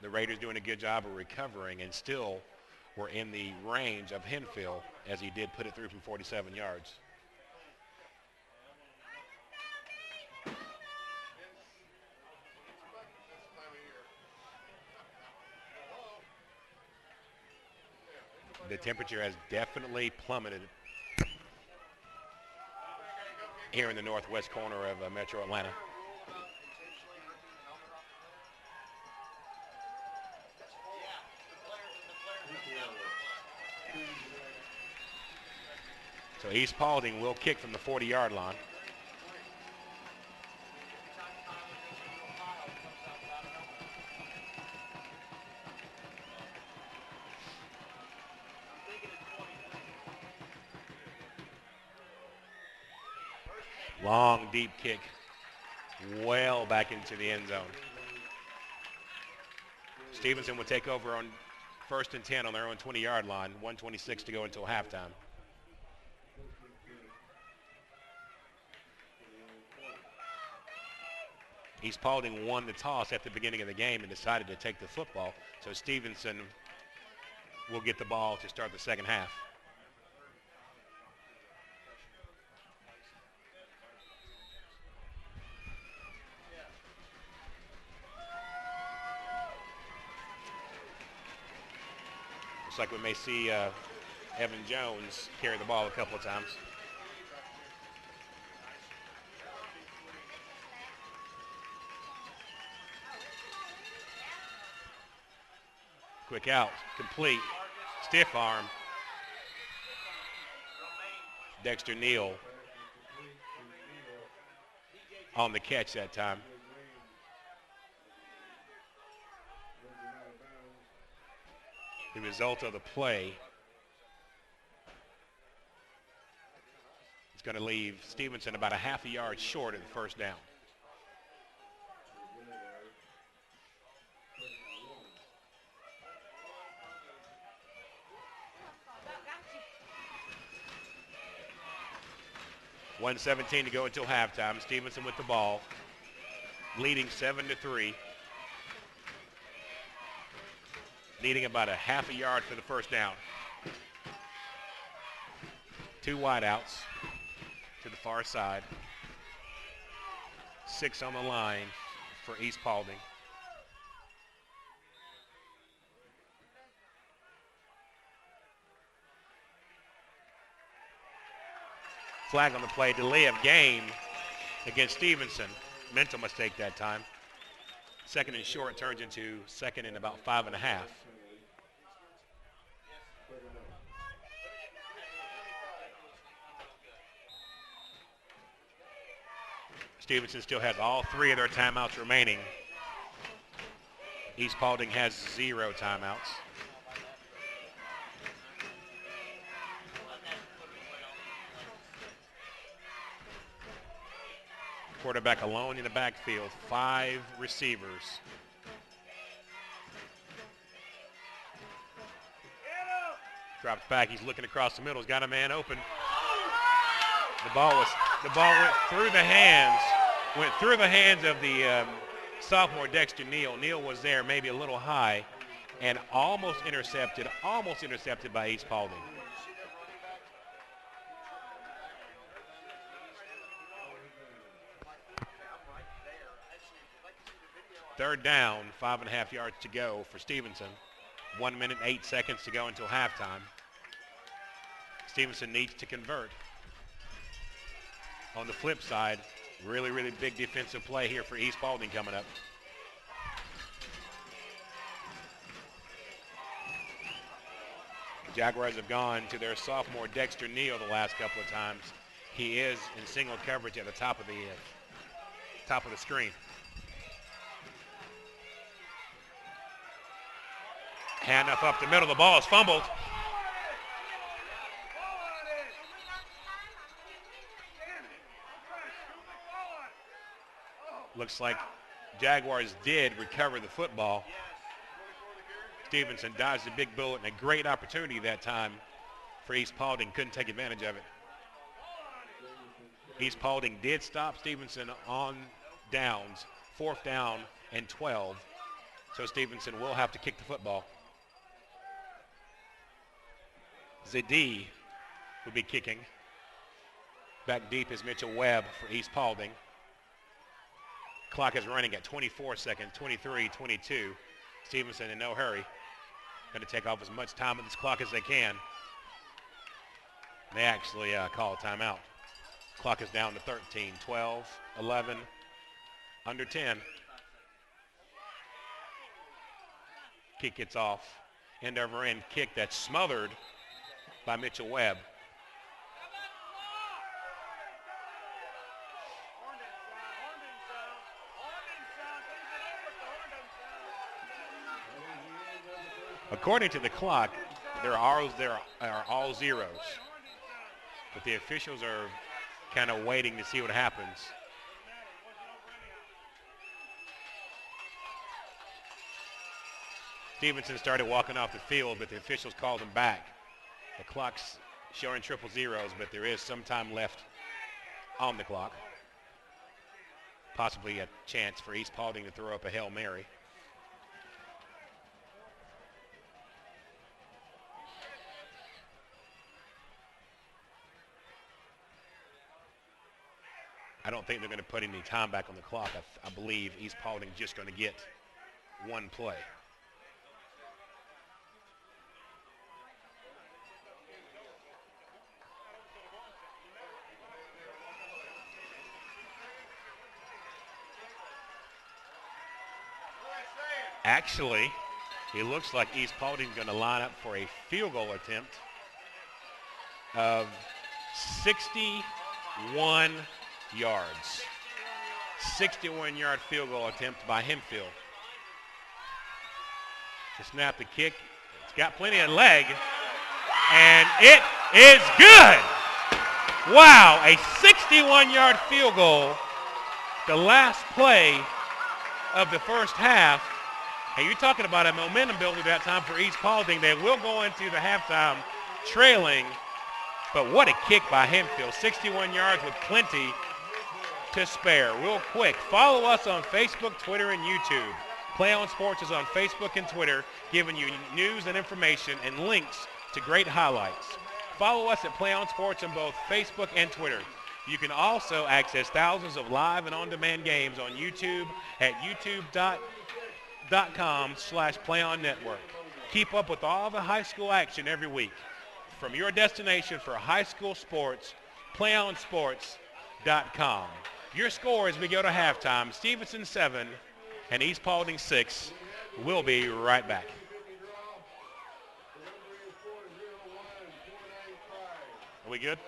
The Raiders doing a good job of recovering and still were in the range of Hemphill as he did put it through from 47 yards. The temperature has definitely plummeted here in the northwest corner of Metro Atlanta. So East Paulding will kick from the 40-yard line. Long, deep kick, well back into the end zone. Stephenson will take over on 1st and 10 on their own 20-yard line. 1:26 to go until halftime. East Paulding won the toss at the beginning of the game and decided to take the football. So Stephenson will get the ball to start the second half. Looks like we may see Evan Jones carry the ball a couple of times. Quick out, complete, stiff arm. Dexter Neal on the catch that time. The result of the play is going to leave Stephenson about a half a yard short of the first down. $1:17 to go until halftime. Stephenson with the ball, leading 7-3. Needing about a half a yard for the first down. 2 wideouts to the far side. 6 on the line for East Paulding. Flag on the play, delay of game against Stephenson. Mental mistake that time. 2nd and short turns into 2nd and about 5.5. Stephenson still has all 3 of their timeouts remaining. East Paulding has 0 timeouts. Quarterback alone in the backfield, 5 receivers. Drops back, he's looking across the middle, he's got a man open. The ball went through the hands of the sophomore Dexter Neal. Neal was there maybe a little high and almost intercepted by East Paulding. Third down, 5.5 yards to go for Stephenson. 1 minute, 8 seconds to go until halftime. Stephenson needs to convert. On the flip side, really, really big defensive play here for East Paulding coming up. The Jaguars have gone to their sophomore Dexter Neal the last couple of times. He is in single coverage at the top of the screen. Handoff up the middle. The ball is fumbled. Looks like Jaguars did recover the football. Stephenson dodged a big bullet and a great opportunity that time for East Paulding. Couldn't take advantage of it. East Paulding did stop Stephenson on downs, 4th down and 12. So Stephenson will have to kick the football. Zadie will be kicking. Back deep is Mitchell Webb for East Paulding. Clock is running at 24 seconds, 23, 22. Stephenson in no hurry. Going to take off as much time on this clock as they can. They actually call a timeout. Clock is down to 13, 12, 11, under 10. Kick gets off. End over end kick that's smothered by Mitchell Webb. According to the clock, there are all zeros. But the officials are kind of waiting to see what happens. Stephenson started walking off the field, but the officials called him back. The clock's showing triple zeros, but there is some time left on the clock. Possibly a chance for East Paulding to throw up a Hail Mary. I don't think they're going to put any time back on the clock. I believe East Paulding's just going to get one play. Actually, it looks like East Paulding's going to line up for a field goal attempt of 61 yards. 61-yard field goal attempt by Hempfield. To snap the kick. It's got plenty of leg. And it is good. Wow, a 61-yard field goal. The last play of the first half. And you're talking about a momentum builder that time for East Paulding. They will go into the halftime trailing. But what a kick by Hempfield. 61 yards with plenty to spare. Real quick, follow us on Facebook, Twitter, and YouTube. Play On Sports is on Facebook and Twitter, giving you news and information and links to great highlights. Follow us at Play On Sports on both Facebook and Twitter. You can also access thousands of live and on-demand games on YouTube at youtube.com/PlayOnNetwork. Keep up with all the high school action every week. From your destination for high school sports, PlayOnSports.com. Your score as we go to halftime, Stephenson 7 and East Paulding 6. We'll be right back. Are we good?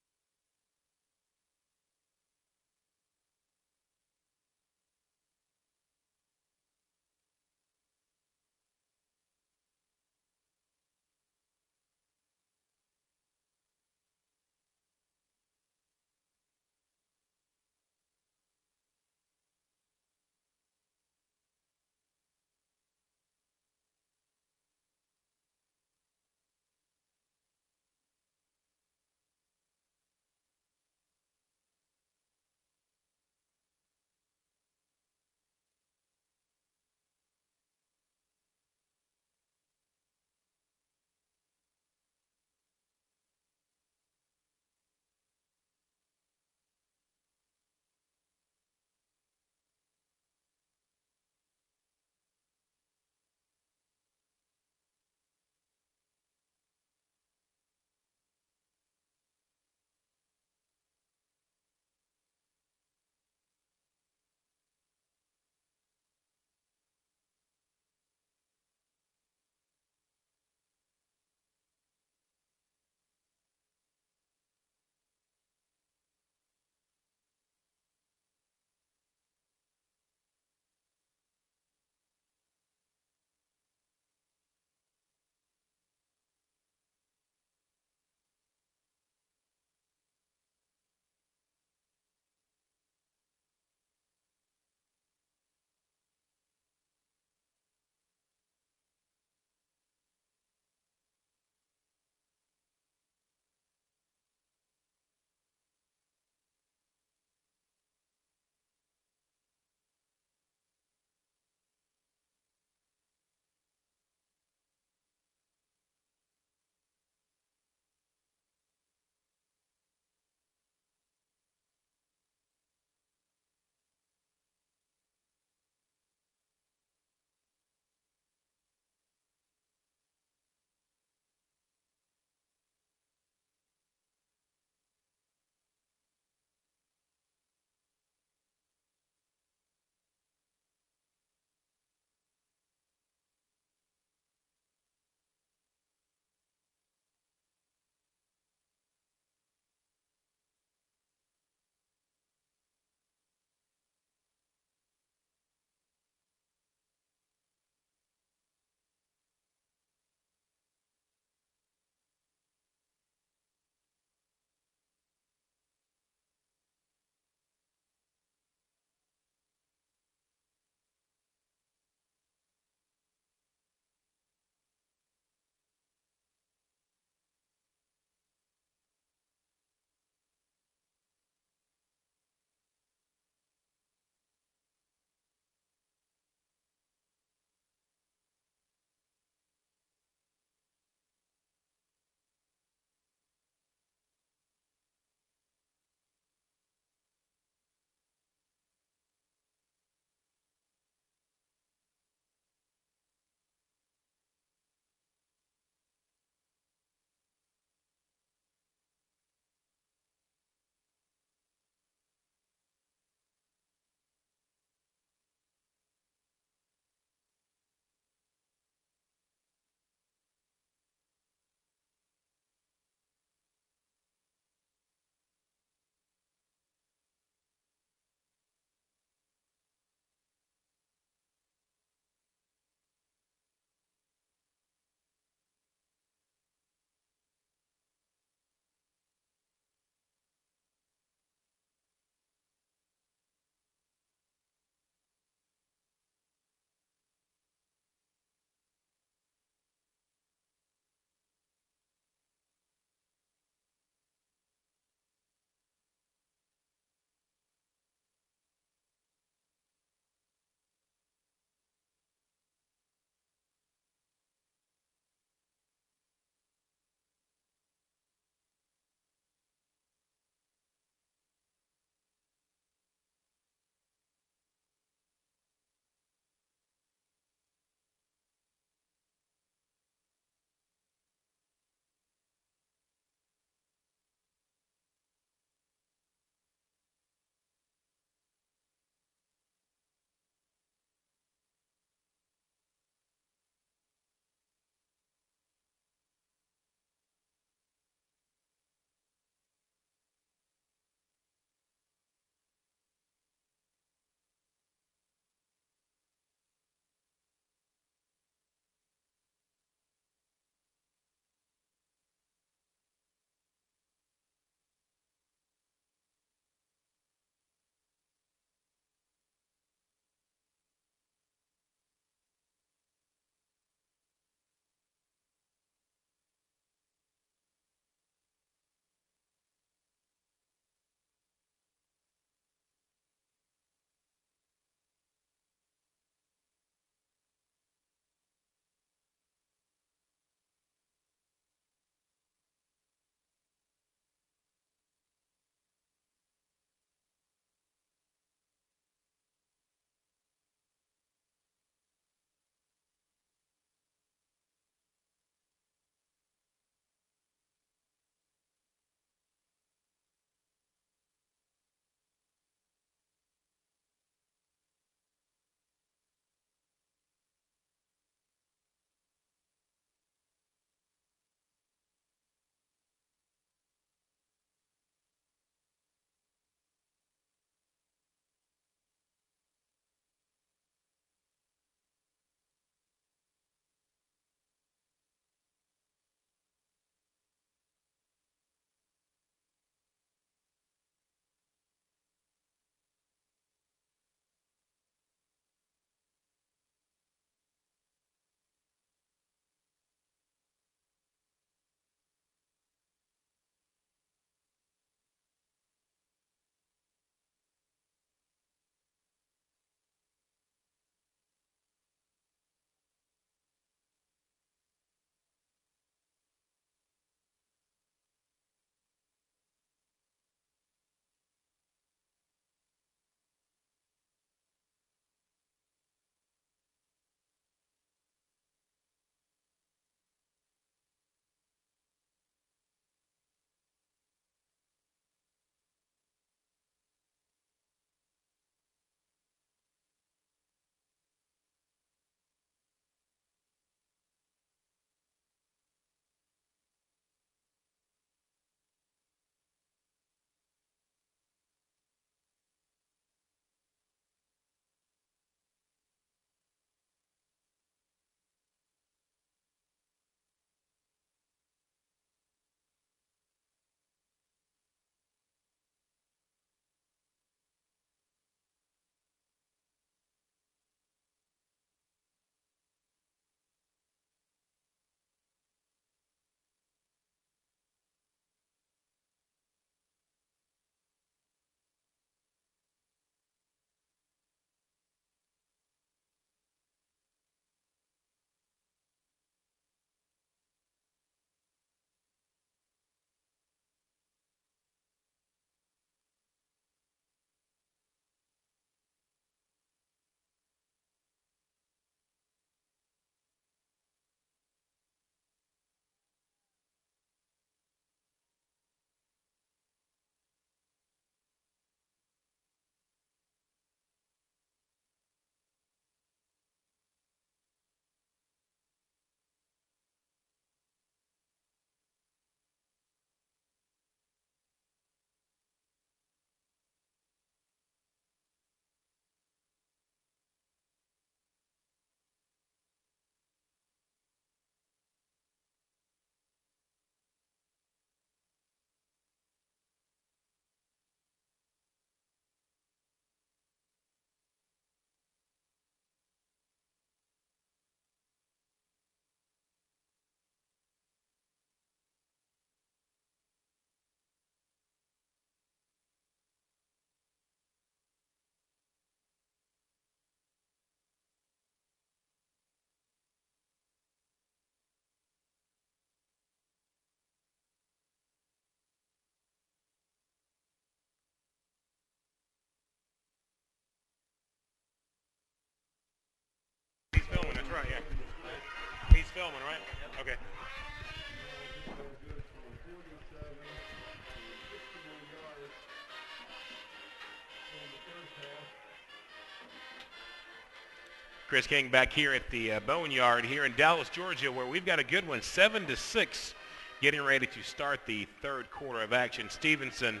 Chris King back here at the Boneyard here in Dallas, Georgia, where we've got a good one, 7-6, getting ready to start the third quarter of action. Stephenson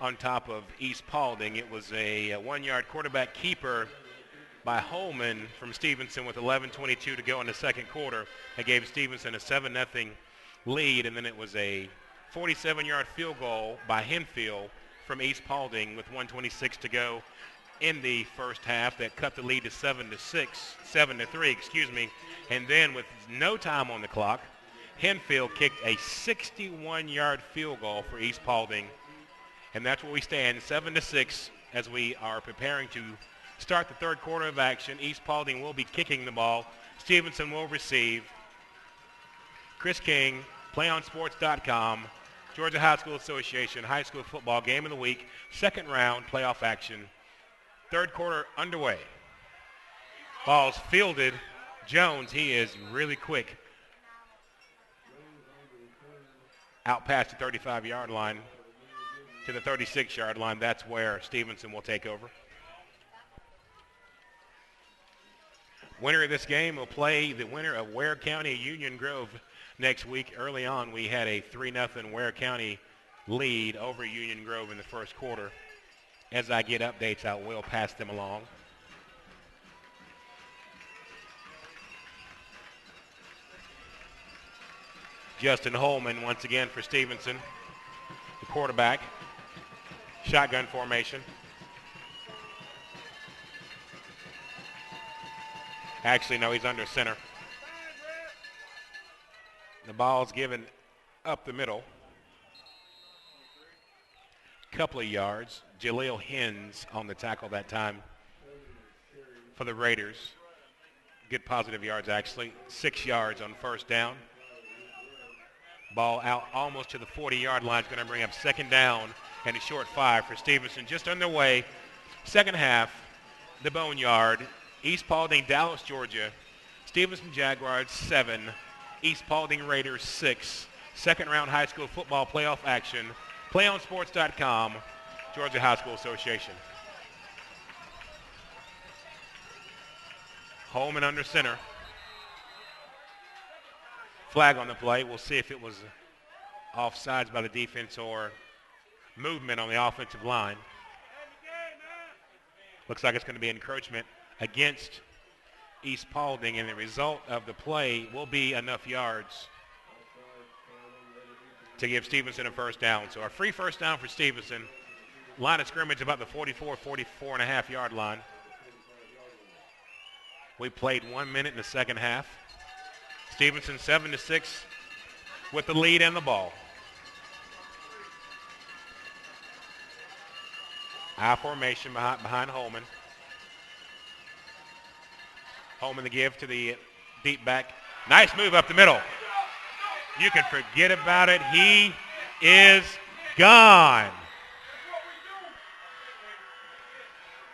on top of East Paulding. It was a 1-yard quarterback keeper by Holman from Stephenson with 11:22 to go in the second quarter. That gave Stephenson a 7-0 lead, and then it was a 47-yard field goal by Henfield from East Paulding with 1:26 to go in the first half that cut the lead to 7-3, and then with no time on the clock, Henfield kicked a 61-yard field goal for East Paulding, and that's where we stand, 7-6, as we are preparing to start the third quarter of action. East Paulding will be kicking the ball. Stephenson will receive. Chris King, PlayOnSports.com, Georgia High School Association high school football game of the week, second round playoff action. Third quarter underway. Ball's fielded. Jones, he is really quick. Out past the 35-yard line to the 36-yard line. That's where Stephenson will take over. Winner of this game will play the winner of Ware County Union Grove next week. Early on, we had a 3-0 Ware County lead over Union Grove in the first quarter. As I get updates, I will pass them along. Justin Holman once again for Stephenson, the quarterback. Shotgun formation. Actually, no, he's under center. The ball's given up the middle. Couple of yards. Jaleel Hines on the tackle that time for the Raiders. Good positive yards, actually. 6 yards on first down. Ball out almost to the 40-yard line. It's going to bring up second down and a short 5 for Stephenson. Just underway. Second half, the Boneyard. East Paulding, Dallas, Georgia. Stephenson Jaguars 7. East Paulding Raiders 6. Second round high school football playoff action. PlayOnSports.com, Georgia High School Association. Holman under center. Flag on the play. We'll see if it was offsides by the defense or movement on the offensive line. Looks like it's going to be encroachment against East Paulding, and the result of the play will be enough yards to give Stephenson a first down. So a free first down for Stephenson. Line of scrimmage about the 44.5 yard line. We played 1 minute in the second half. Stephenson 7-6 with the lead and the ball. I formation behind Holman. Holman the give to the deep back. Nice move up the middle. You can forget about it. He is gone.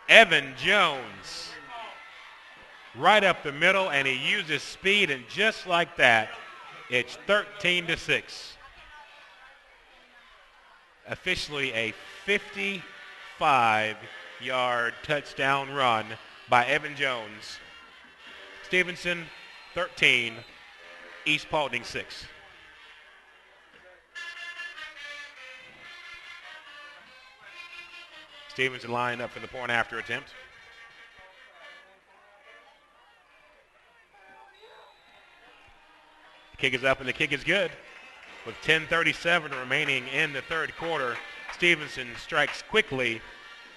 Evan Jones right up the middle, and he uses speed, and just like that, it's 13-6. Officially a 55-yard touchdown run by Evan Jones. Stephenson 13, East Paulding 6. Stephenson lined up for the point after attempt. The kick is up and the kick is good. With 10:37 remaining in the third quarter, Stephenson strikes quickly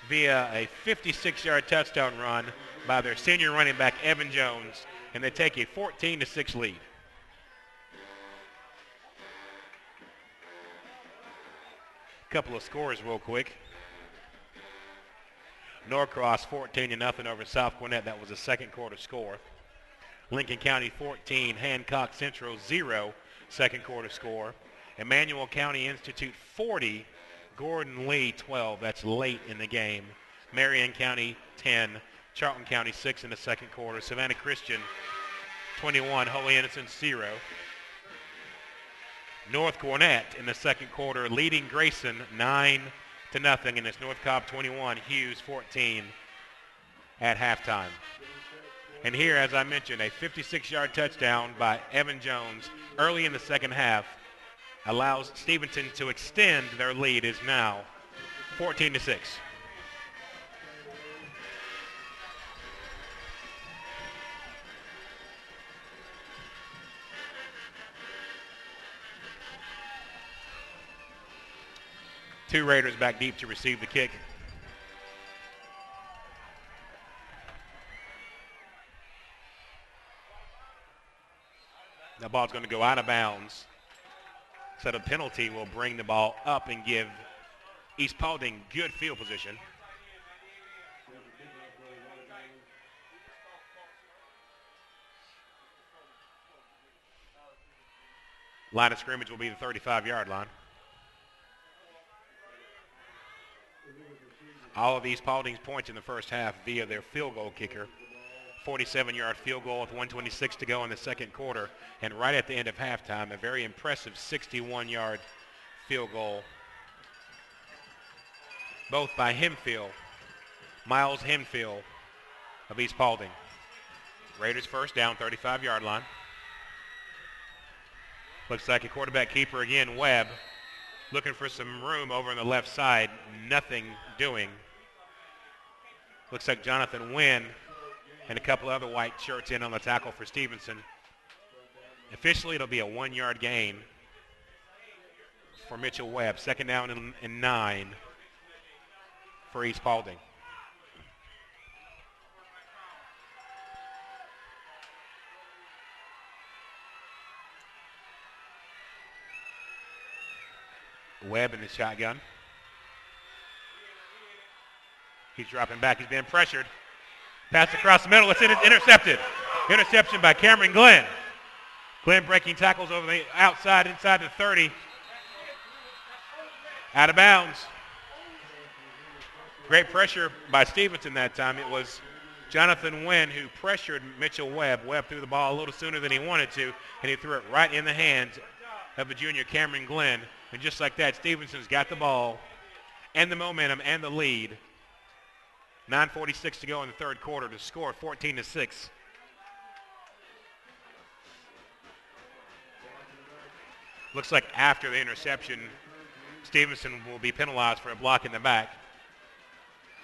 via a 56-yard touchdown run by their senior running back, Evan Jones, and they take a 14-6 lead. Couple of scores real quick. Norcross 14-0 over South Gwinnett. That was a second quarter score. Lincoln County 14, Hancock Central 0, second quarter score. Emmanuel County Institute 40, Gordon Lee 12. That's late in the game. Marion County 10, Charlton County 6 in the second quarter. Savannah Christian 21, Holy Innocents 0. North Gwinnett in the second quarter leading Grayson 9-0, and it's North Cobb 21, Hughes 14 at halftime. And here, as I mentioned, a 56-yard touchdown by Evan Jones early in the second half allows Stephenson to extend their lead. Is now 14-6. Two Raiders back deep to receive the kick. The ball's going to go out of bounds. So the penalty will bring the ball up and give East Paulding good field position. Line of scrimmage will be the 35-yard line. All of East Paulding's points in the first half via their field goal kicker. 47-yard field goal with 1:26 to go in the second quarter. And right at the end of halftime, a very impressive 61-yard field goal, both by Hemfield, Miles Hemfield of East Paulding. Raiders first down, 35-yard line. Looks like a quarterback keeper again, Webb, looking for some room over on the left side. Nothing doing. Looks like Jonathan Wynn and a couple other white shirts in on the tackle for Stephenson. Officially, it'll be a 1-yard gain for Mitchell Webb. Second down and 9 for East Paulding. Webb in the shotgun. He's dropping back. He's being pressured. Pass across the middle. It's intercepted. Interception by Cameron Glenn. Glenn breaking tackles over the outside, inside the 30. Out of bounds. Great pressure by Stephenson that time. It was Jonathan Wynn who pressured Mitchell Webb. Webb threw the ball a little sooner than he wanted to, and he threw it right in the hands of the junior Cameron Glenn. And just like that, Stephenson's got the ball and the momentum and the lead. 9:46 to go in the third quarter to score 14-6. Looks like after the interception, Stephenson will be penalized for a block in the back.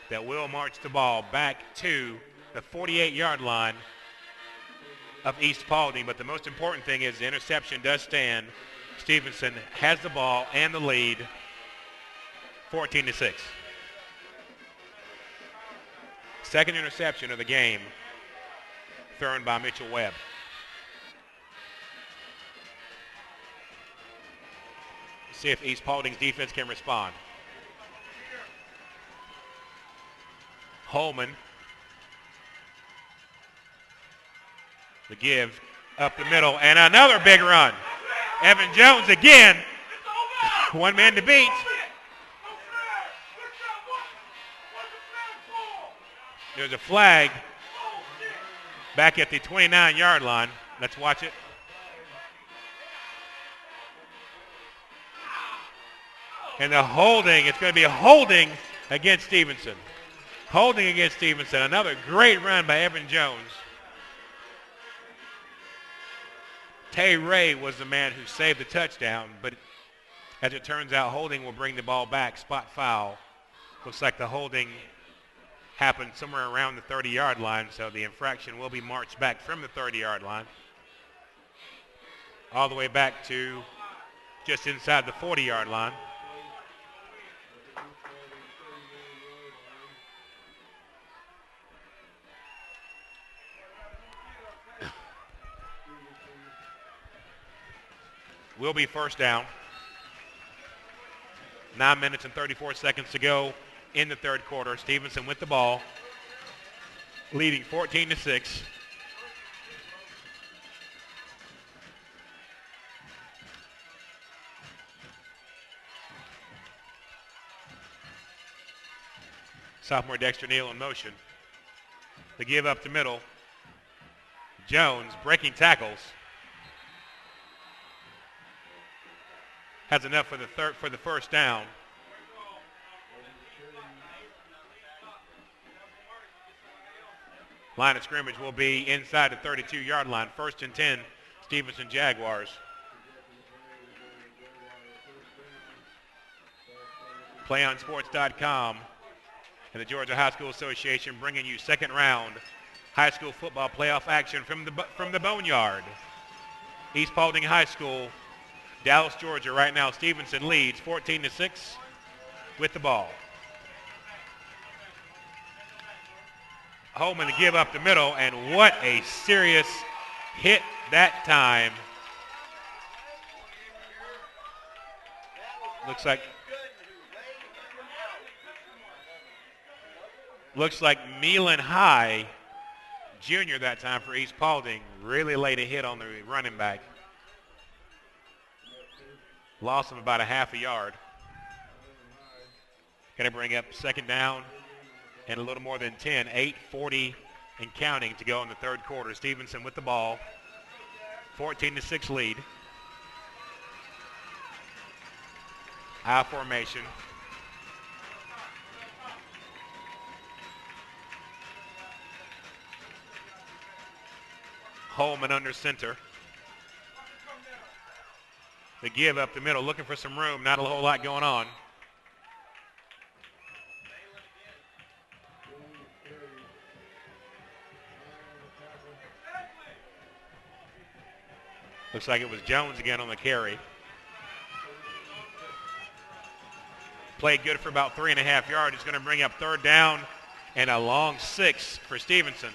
That will march the ball back to the 48-yard line of East Paulding. But the most important thing is the interception does stand. Stephenson has the ball and the lead, 14-6. Second interception of the game thrown by Mitchell Webb. See if East Paulding's defense can respond. Holman. The give up the middle and another big run. Evan Jones again. One man to beat. There's a flag back at the 29-yard line. Let's watch it. And the holding, it's going to be a holding against Stephenson. Holding against Stephenson. Another great run by Evan Jones. Tay Ray was the man who saved the touchdown, but as it turns out, holding will bring the ball back. Spot foul. Looks like the holding happened somewhere around the 30-yard line, so the infraction will be marched back from the 30-yard line all the way back to just inside the 40-yard line. Will be first down. 9 minutes and 34 seconds to go in the third quarter. Stephenson with the ball, leading 14-6. Sophomore Dexter Neal in motion. The give up the middle. Jones breaking tackles. Has enough for the first down. Line of scrimmage will be inside the 32-yard line. 1st and 10, Stephenson Jaguars. PlayOnSports.com and the Georgia High School Association bringing you second round high school football playoff action from the Boneyard. East Paulding High School, Dallas, Georgia. Right now, Stephenson leads 14-6 with the ball. Holman to give up the middle, and what a serious hit that time. Looks like Milan High Jr. that time for East Paulding really laid a hit on the running back. Lost him about a half a yard. Going to bring up second down and a little more than 10, 8:40 and counting to go in the third quarter. Stephenson with the ball, 14-6 lead. I formation. Holman under center. The give up the middle, looking for some room, not a whole lot going on. Looks like it was Jones again on the carry. Played good for about 3.5 yards. It's going to bring up third down and a long 6 for Stephenson.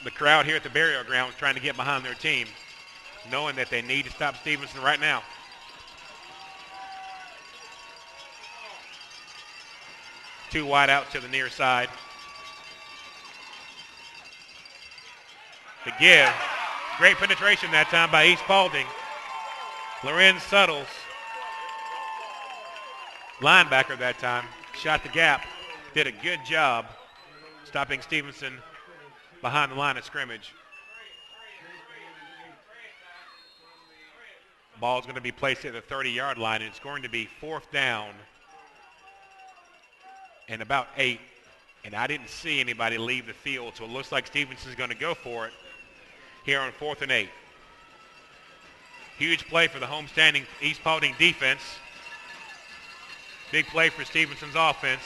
The crowd here at the burial ground is trying to get behind their team, knowing that they need to stop Stephenson right now. Two wide out to the near side. The give. Great penetration that time by East Paulding. Lorenz Suttles, linebacker that time, shot the gap, did a good job stopping Stephenson behind the line of scrimmage. Ball's going to be placed at the 30-yard line, and it's going to be 4th down and about 8. And I didn't see anybody leave the field, so it looks like Stephenson's going to go for it here on 4th and 8. Huge play for the homestanding East Paulding defense. Big play for Stephenson's offense.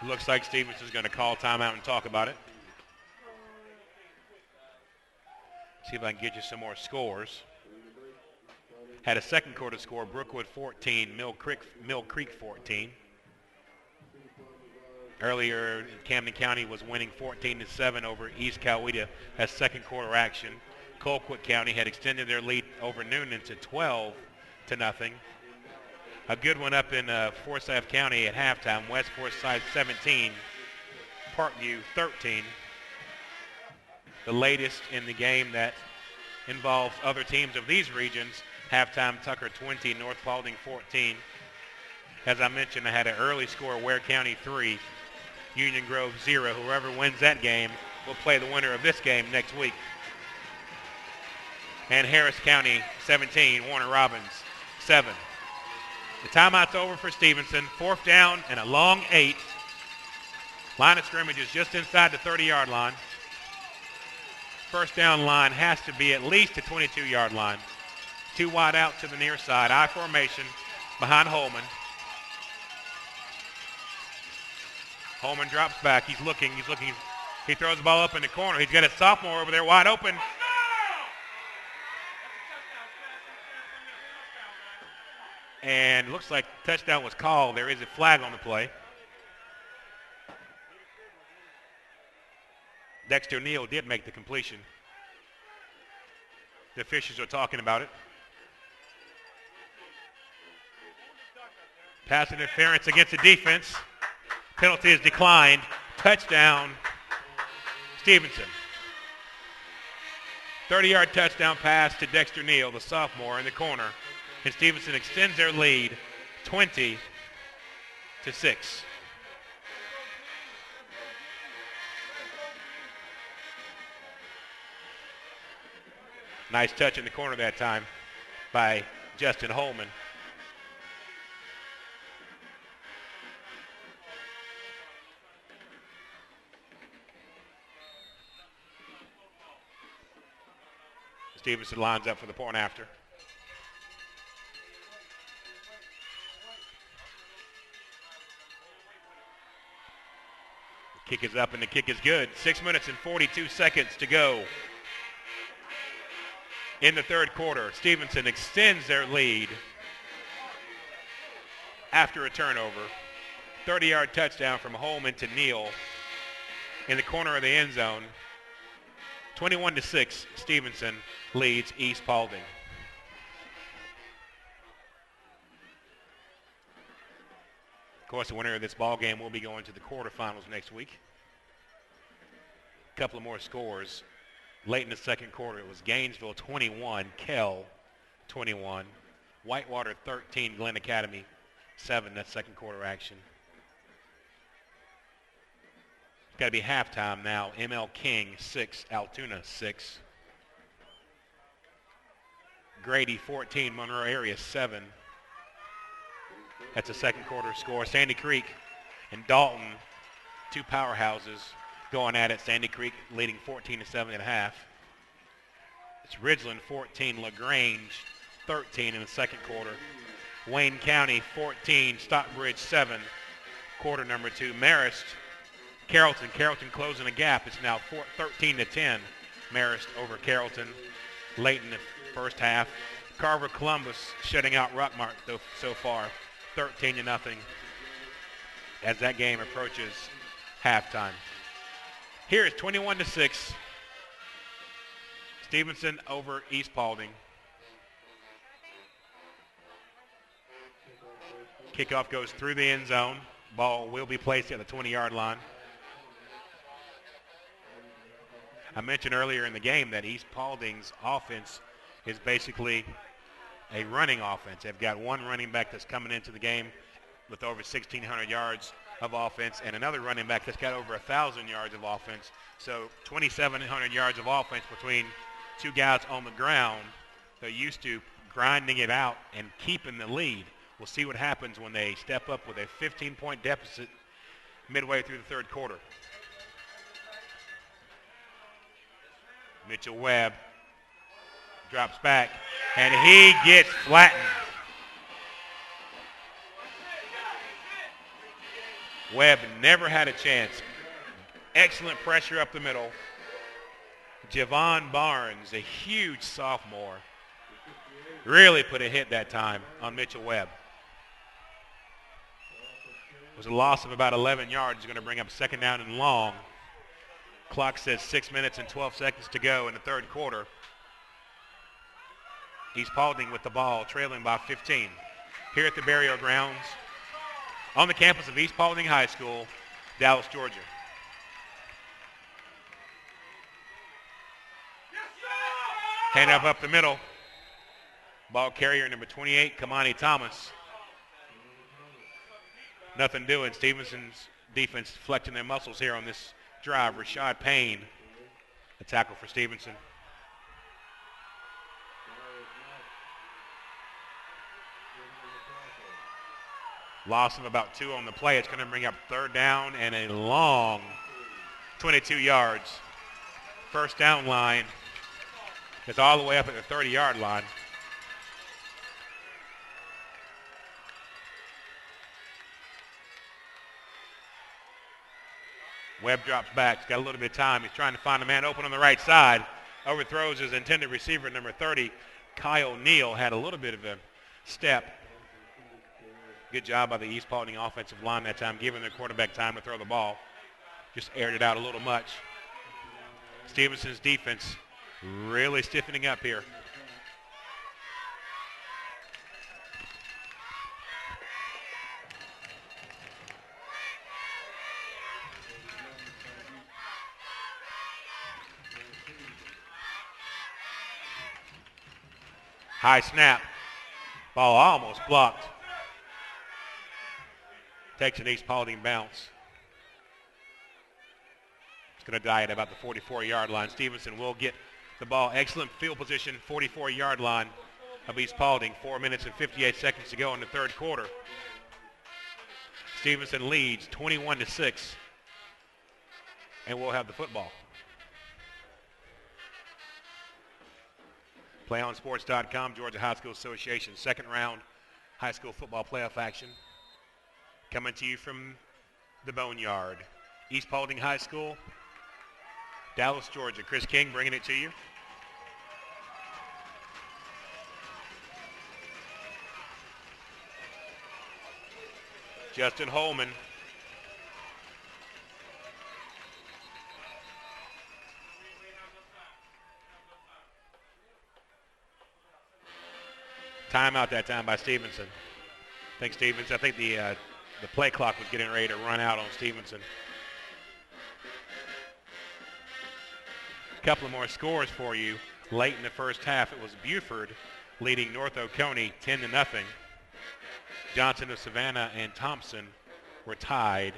It looks like Stephenson's going to call timeout and talk about it. See if I can get you some more scores. Had a second quarter score, Brookwood 14, Mill Creek 14. Earlier, Camden County was winning 14-7 over East Coweta as second quarter action. Colquitt County had extended their lead over Noonan to 12-0. A good one up in Forsyth County at halftime. West Forsyth 17, Parkview 13. The latest in the game that involves other teams of these regions. Halftime, Tucker 20, North Paulding 14. As I mentioned, I had an early score, Ware County 3, Union Grove 0. Whoever wins that game will play the winner of this game next week. And Harris County 17, Warner Robins 7. The timeout's over for Stephenson. 4th down and a long 8. Line of scrimmage is just inside the 30-yard line. First down line has to be at least the 22-yard line. Two wide out to the near side. I formation behind Holman. Holman drops back. He's looking. He throws the ball up in the corner. He's got a sophomore over there wide open. And looks like touchdown was called. There is a flag on the play. Dexter Neal did make the completion. The officials are talking about it. Pass interference against the defense. Penalty is declined. Touchdown, Stephenson. 30-yard touchdown pass to Dexter Neal, the sophomore, in the corner. And Stephenson extends their lead 20-6. Nice touch in the corner that time by Justin Holman. Stephenson lines up for the point after. Kick is up and the kick is good. 6 minutes and 42 seconds to go in the third quarter. Stephenson extends their lead after a turnover. 30-yard touchdown from Holman to Neal in the corner of the end zone. 21-6, Stephenson leads East Paulding. Of course, the winner of this ball game will be going to the quarterfinals next week. A couple of more scores. Late in the second quarter, it was Gainesville 21, Kell 21, Whitewater 13, Glen Academy 7. That's second quarter action. It's got to be halftime now. ML King 6, Altoona 6. Grady 14, Monroe Area 7. That's a second quarter score. Sandy Creek and Dalton, two powerhouses going at it. Sandy Creek leading 14-7 at half. It's Ridgeland 14, LaGrange 13 in the second quarter. Wayne County 14, Stockbridge 7, quarter number 2. Marist, Carrollton closing the gap. It's now 13-10. Marist over Carrollton late in the first half. Carver Columbus shutting out Rockmart so far, 13-0 as that game approaches halftime. Here is 21-6. Stephenson over East Paulding. Kickoff goes through the end zone. Ball will be placed at the 20-yard line. I mentioned earlier in the game that East Paulding's offense is basically a running offense. They've got one running back that's coming into the game with over 1,600 yards of offense and another running back that's got over 1,000 yards of offense. So 2,700 yards of offense between two guys on the ground. They're used to grinding it out and keeping the lead. We'll see what happens when they step up with a 15-point deficit midway through the third quarter. Mitchell Webb drops back, and he gets flattened. Webb never had a chance. Excellent pressure up the middle. Javon Barnes, a huge sophomore, really put a hit that time on Mitchell Webb. It was a loss of about 11 yards. It's going to bring up second down and long. Clock says 6 minutes and 12 seconds to go in the third quarter. East Paulding with the ball, trailing by 15. Here at the burial grounds on the campus of East Paulding High School, Dallas, Georgia. Hand up the middle. Ball carrier number 28, Kamani Thomas. Nothing doing. Stevenson's defense flexing their muscles here on this drive. Rashad Payne, a tackle for Stephenson. Loss of about 2 on the play. It's going to bring up third down and a long 22 yards. First down line is all the way up at the 30-yard line. Webb drops back. He's got a little bit of time. He's trying to find a man open on the right side. Overthrows his intended receiver, number 30, Kyle Neal. Had a little bit of a step. Good job by the East Paulding offensive line that time, giving their quarterback time to throw the ball. Just aired it out a little much. Stevenson's defense really stiffening up here. High snap. Ball almost blocked. Takes an East Paulding bounce. It's going to die at about the 44-yard line. Stephenson will get the ball. Excellent field position, 44-yard line of East Paulding. 4 minutes and 58 seconds to go in the third quarter. Stephenson leads 21-6, and we'll have the football. PlayOnSports.com, Georgia High School Association second round high school football playoff action. Coming to you from the Boneyard. East Paulding High School, Dallas, Georgia. Chris King bringing it to you. Justin Holman. Timeout that time by Stephenson. I think the play clock was getting ready to run out on Stephenson. A couple of more scores for you. Late in the first half, it was Buford leading North Oconee 10-0. Johnson of Savannah and Thompson were tied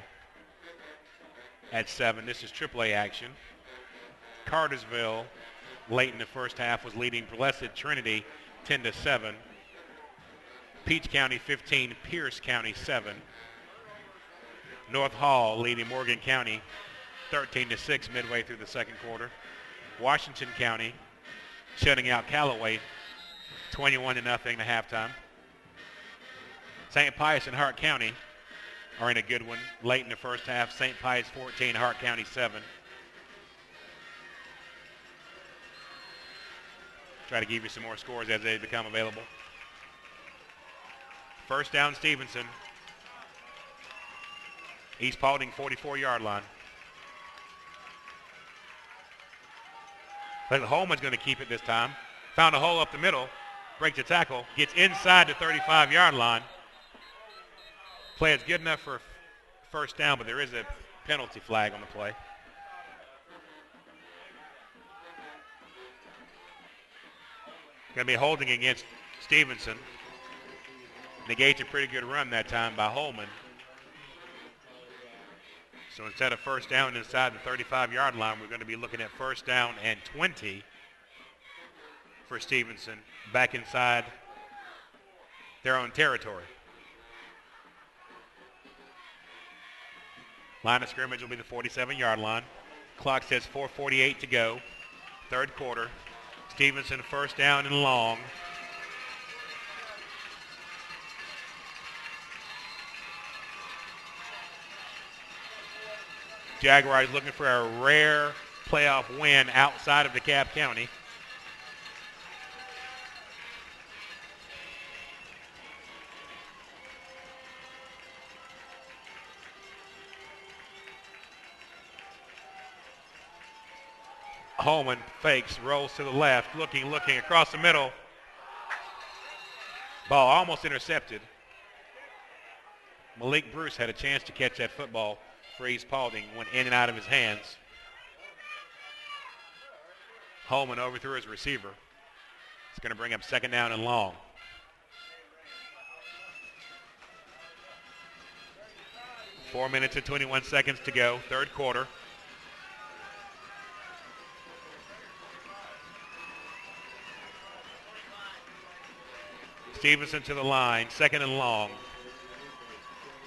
at 7. This is AAA action. Cartersville, late in the first half, was leading Blessed Trinity 10-7. Peach County 15, Pierce County 7. North Hall leading Morgan County 13-6 midway through the second quarter. Washington County shutting out Callaway 21-0 at halftime. St. Pius and Hart County are in a good one late in the first half. St. Pius 14, Hart County 7. Try to give you some more scores as they become available. First down, Stephenson. East Paulding 44-yard line. But Holman's going to keep it this time. Found a hole up the middle, breaks the tackle, gets inside the 35-yard line. Play is good enough for first down, but there is a penalty flag on the play. Going to be holding against Stephenson. Negates a pretty good run that time by Holman. So instead of first down inside the 35-yard line, we're going to be looking at first down and 20 for Stephenson back inside their own territory. Line of scrimmage will be the 47-yard line. Clock says 4:48 to go. Third quarter. Stephenson first down and long. Jaguars looking for a rare playoff win outside of DeKalb County. Holman fakes, rolls to the left, looking across the middle. Ball almost intercepted. Malik Bruce had a chance to catch that football for East Paulding, went in and out of his hands. Holman overthrew his receiver. It's going to bring up second down and long. Four minutes and 21 seconds to go, third quarter. Stephenson to the line, second and long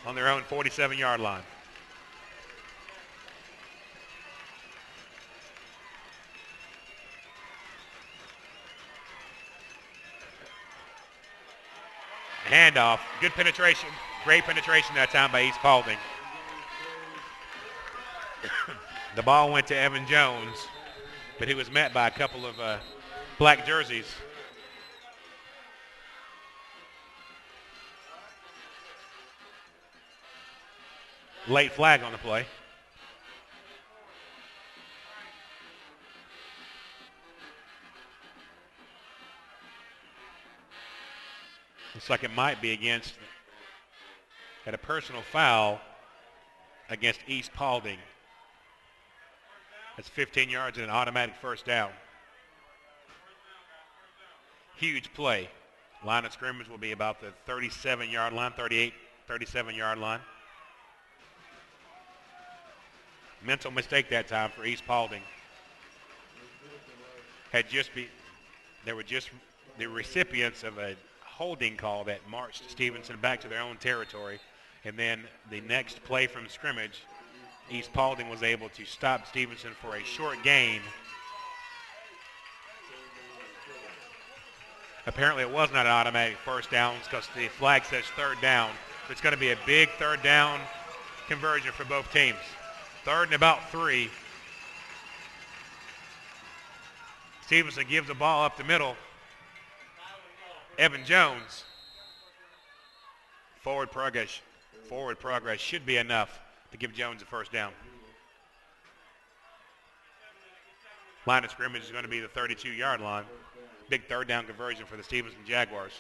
on their own 47-yard line. Handoff, good penetration, great penetration that time by East Paulding. The ball went to Evan Jones, but he was met by a couple of black jerseys. Late flag on the play. Looks like it might be at a personal foul against East Paulding. That's 15 yards and an automatic first down. Huge play. Line of scrimmage will be about the 37-yard line, 37-yard line. Mental mistake that time for East Paulding. They were just the recipients of a holding call that marched Stephenson back to their own territory. And then the next play from scrimmage, East Paulding was able to stop Stephenson for a short gain Apparently it was not an automatic first down because the flag says third down. It's going to be a big third down conversion for both teams. Third and about 3. Stephenson gives the ball up the middle. Evan Jones. Forward progress should be enough to give Jones a first down. Line of scrimmage is going to be the 32-yard line. Big third down conversion for the Stephenson Jaguars.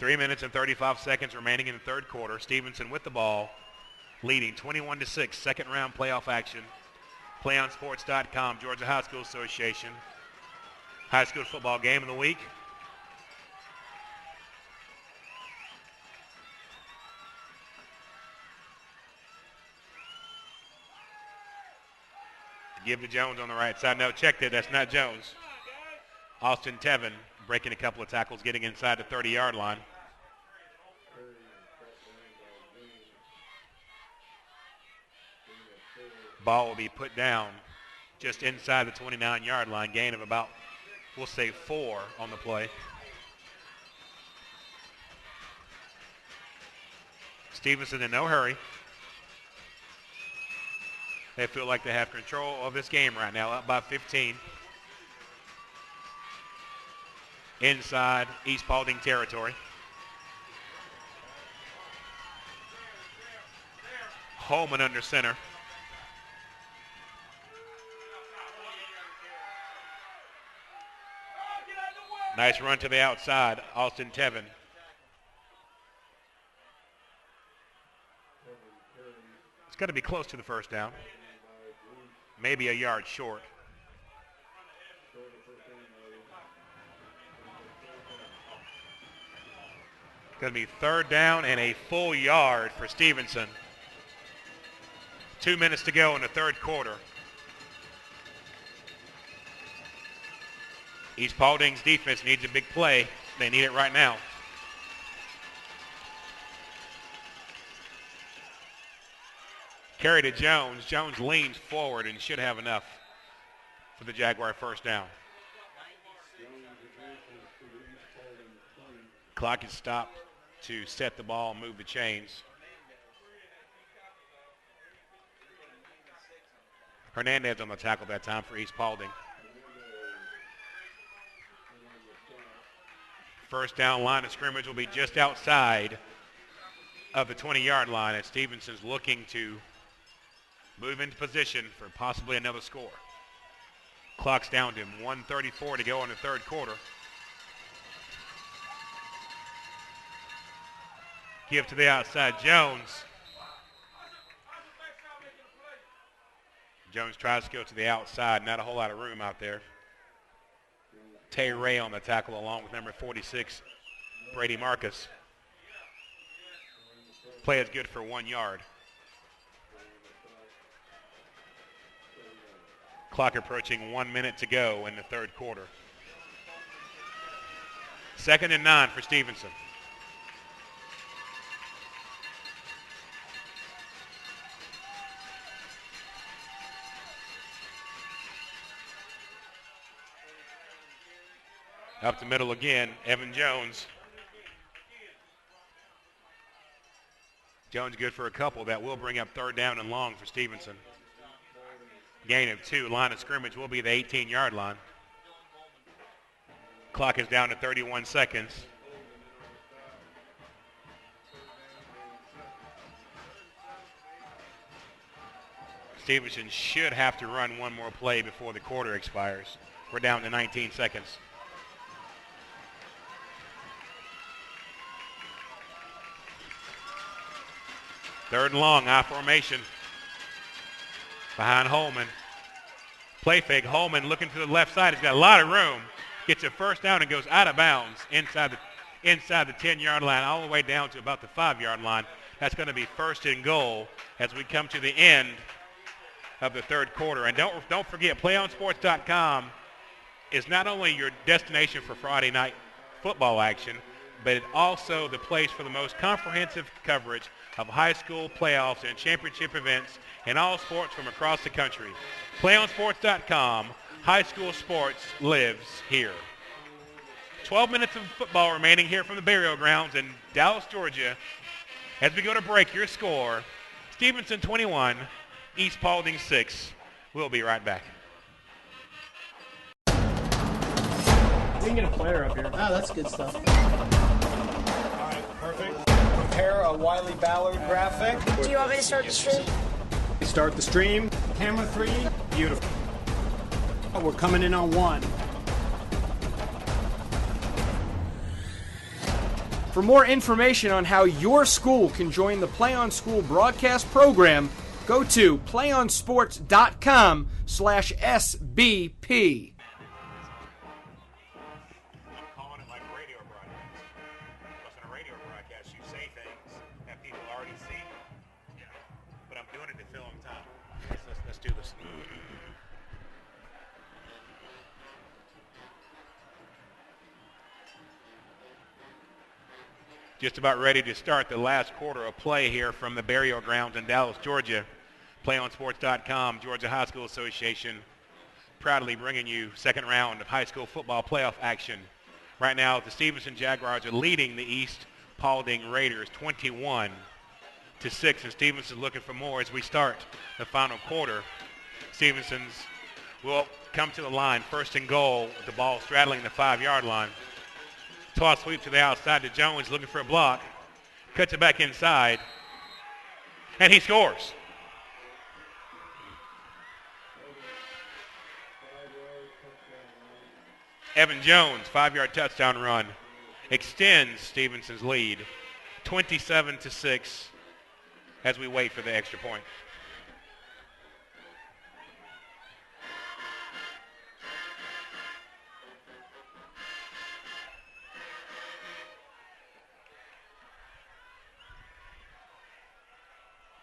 Three minutes and 35 seconds remaining in the third quarter. Stephenson with the ball, leading 21-6. Second round playoff action. PlayOnSports.com, Georgia High School Association. High school football game of the week. Give to Jones on the right side. No, check that. That's not Jones. Austin Tevin breaking a couple of tackles, getting inside the 30-yard line. Ball will be put down just inside the 29-yard line. Gain of about, we'll say, 4 on the play. Stephenson in no hurry. They feel like they have control of this game right now, up by 15. Inside East Paulding territory. Holman under center. Nice run to the outside, Austin Tevin. It's got to be close to the first down. Maybe a yard short. Going to be third down and a full yard for Stephenson. 2 minutes to go in the third quarter. East Paulding's defense needs a big play. They need it right now. Carry to Jones. Jones leans forward and should have enough for the Jaguar first down. Clock is stopped to set the ball and move the chains. Hernandez on the tackle that time for East Paulding. First down line of scrimmage will be just outside of the 20-yard line as Stephenson's looking to move into position for possibly another score. Clock's down to 1:34 to go in the third quarter. Give to the outside, Jones. Jones tries to go to the outside. Not a whole lot of room out there. Tay Ray on the tackle along with number 46, Brady Marcus. Play is good for 1 yard. Clock approaching 1 minute to go in the third quarter. 2nd and 9 for Stephenson. Up the middle again, Evan Jones. Jones good for a couple. That will bring up third down and long for Stephenson. Gain of 2. Line of scrimmage will be the 18-yard line. Clock is down to 31 seconds. Stephenson should have to run one more play before the quarter expires. We're down to 19 seconds. Third and long, I formation. Behind Holman. Play fake. Holman looking to the left side. He's got a lot of room. Gets a first down and goes out of bounds inside the 10-yard line all the way down to about the 5-yard line. That's going to be 1st and goal as we come to the end of the third quarter. And don't forget, PlayOnSports.com is not only your destination for Friday night football action, but it's also the place for the most comprehensive coverage of high school playoffs and championship events in all sports from across the country. PlayOnSports.com. High school sports lives here. 12 minutes of football remaining here from the burial grounds in Dallas, Georgia. As we go to break, your score, Stephenson 21, East Paulding 6. We'll be right back. We can get a player up here. Oh, that's good stuff. All right, perfect. Prepare a Wiley Ballard graphic. Do you want me to start the stream? Start the stream. Camera 3. Beautiful. We're coming in on 1. For more information on how your school can join the Play On School broadcast program, go to playonsports.com/SBP. I'm calling it like a radio broadcast. Because in a radio broadcast, you say things that people already see. Yeah. But I'm doing it to fill in time. Let's do this. Just about ready to start the last quarter of play here from the burial grounds in Dallas, Georgia. PlayOnSports.com, Georgia High School Association, proudly bringing you second round of high school football playoff action. Right now, the Stephenson Jaguars are leading the East Paulding Raiders 21-6, and Stevenson's looking for more as we start the final quarter. Stevenson's will come to the line, first and goal, with the ball straddling the 5-yard line. Toss sweep to the outside to Jones, looking for a block. Cuts it back inside, and he scores. Evan Jones, 5-yard touchdown run, extends Stevenson's lead, 27-6, as we wait for the extra point.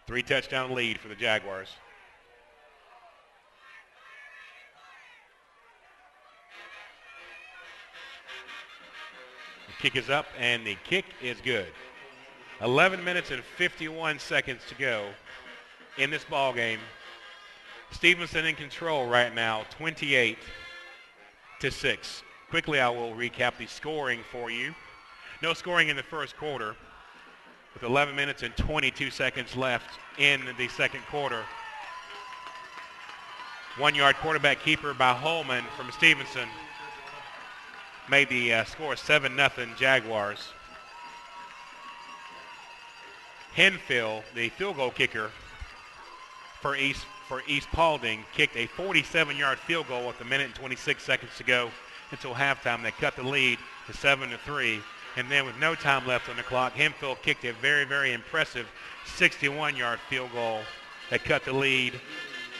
Three-touchdown lead for the Jaguars. The kick is up, and the kick is good. 11 minutes and 51 seconds to go in this ball game. Stevenson in control right now, 28-6. Quickly, I will recap the scoring for you. No scoring in the first quarter, with 11 minutes and 22 seconds left in the second quarter. 1-yard quarterback keeper by Holman from Stephenson made the score 7-0 Jaguars. Henfield, the field goal kicker for East Paulding, kicked a 47-yard field goal with 1 minute and 26 seconds to go until halftime. They cut the lead to 7-3. And then with no time left on the clock, Henfield kicked a very, very impressive 61-yard field goal that cut the lead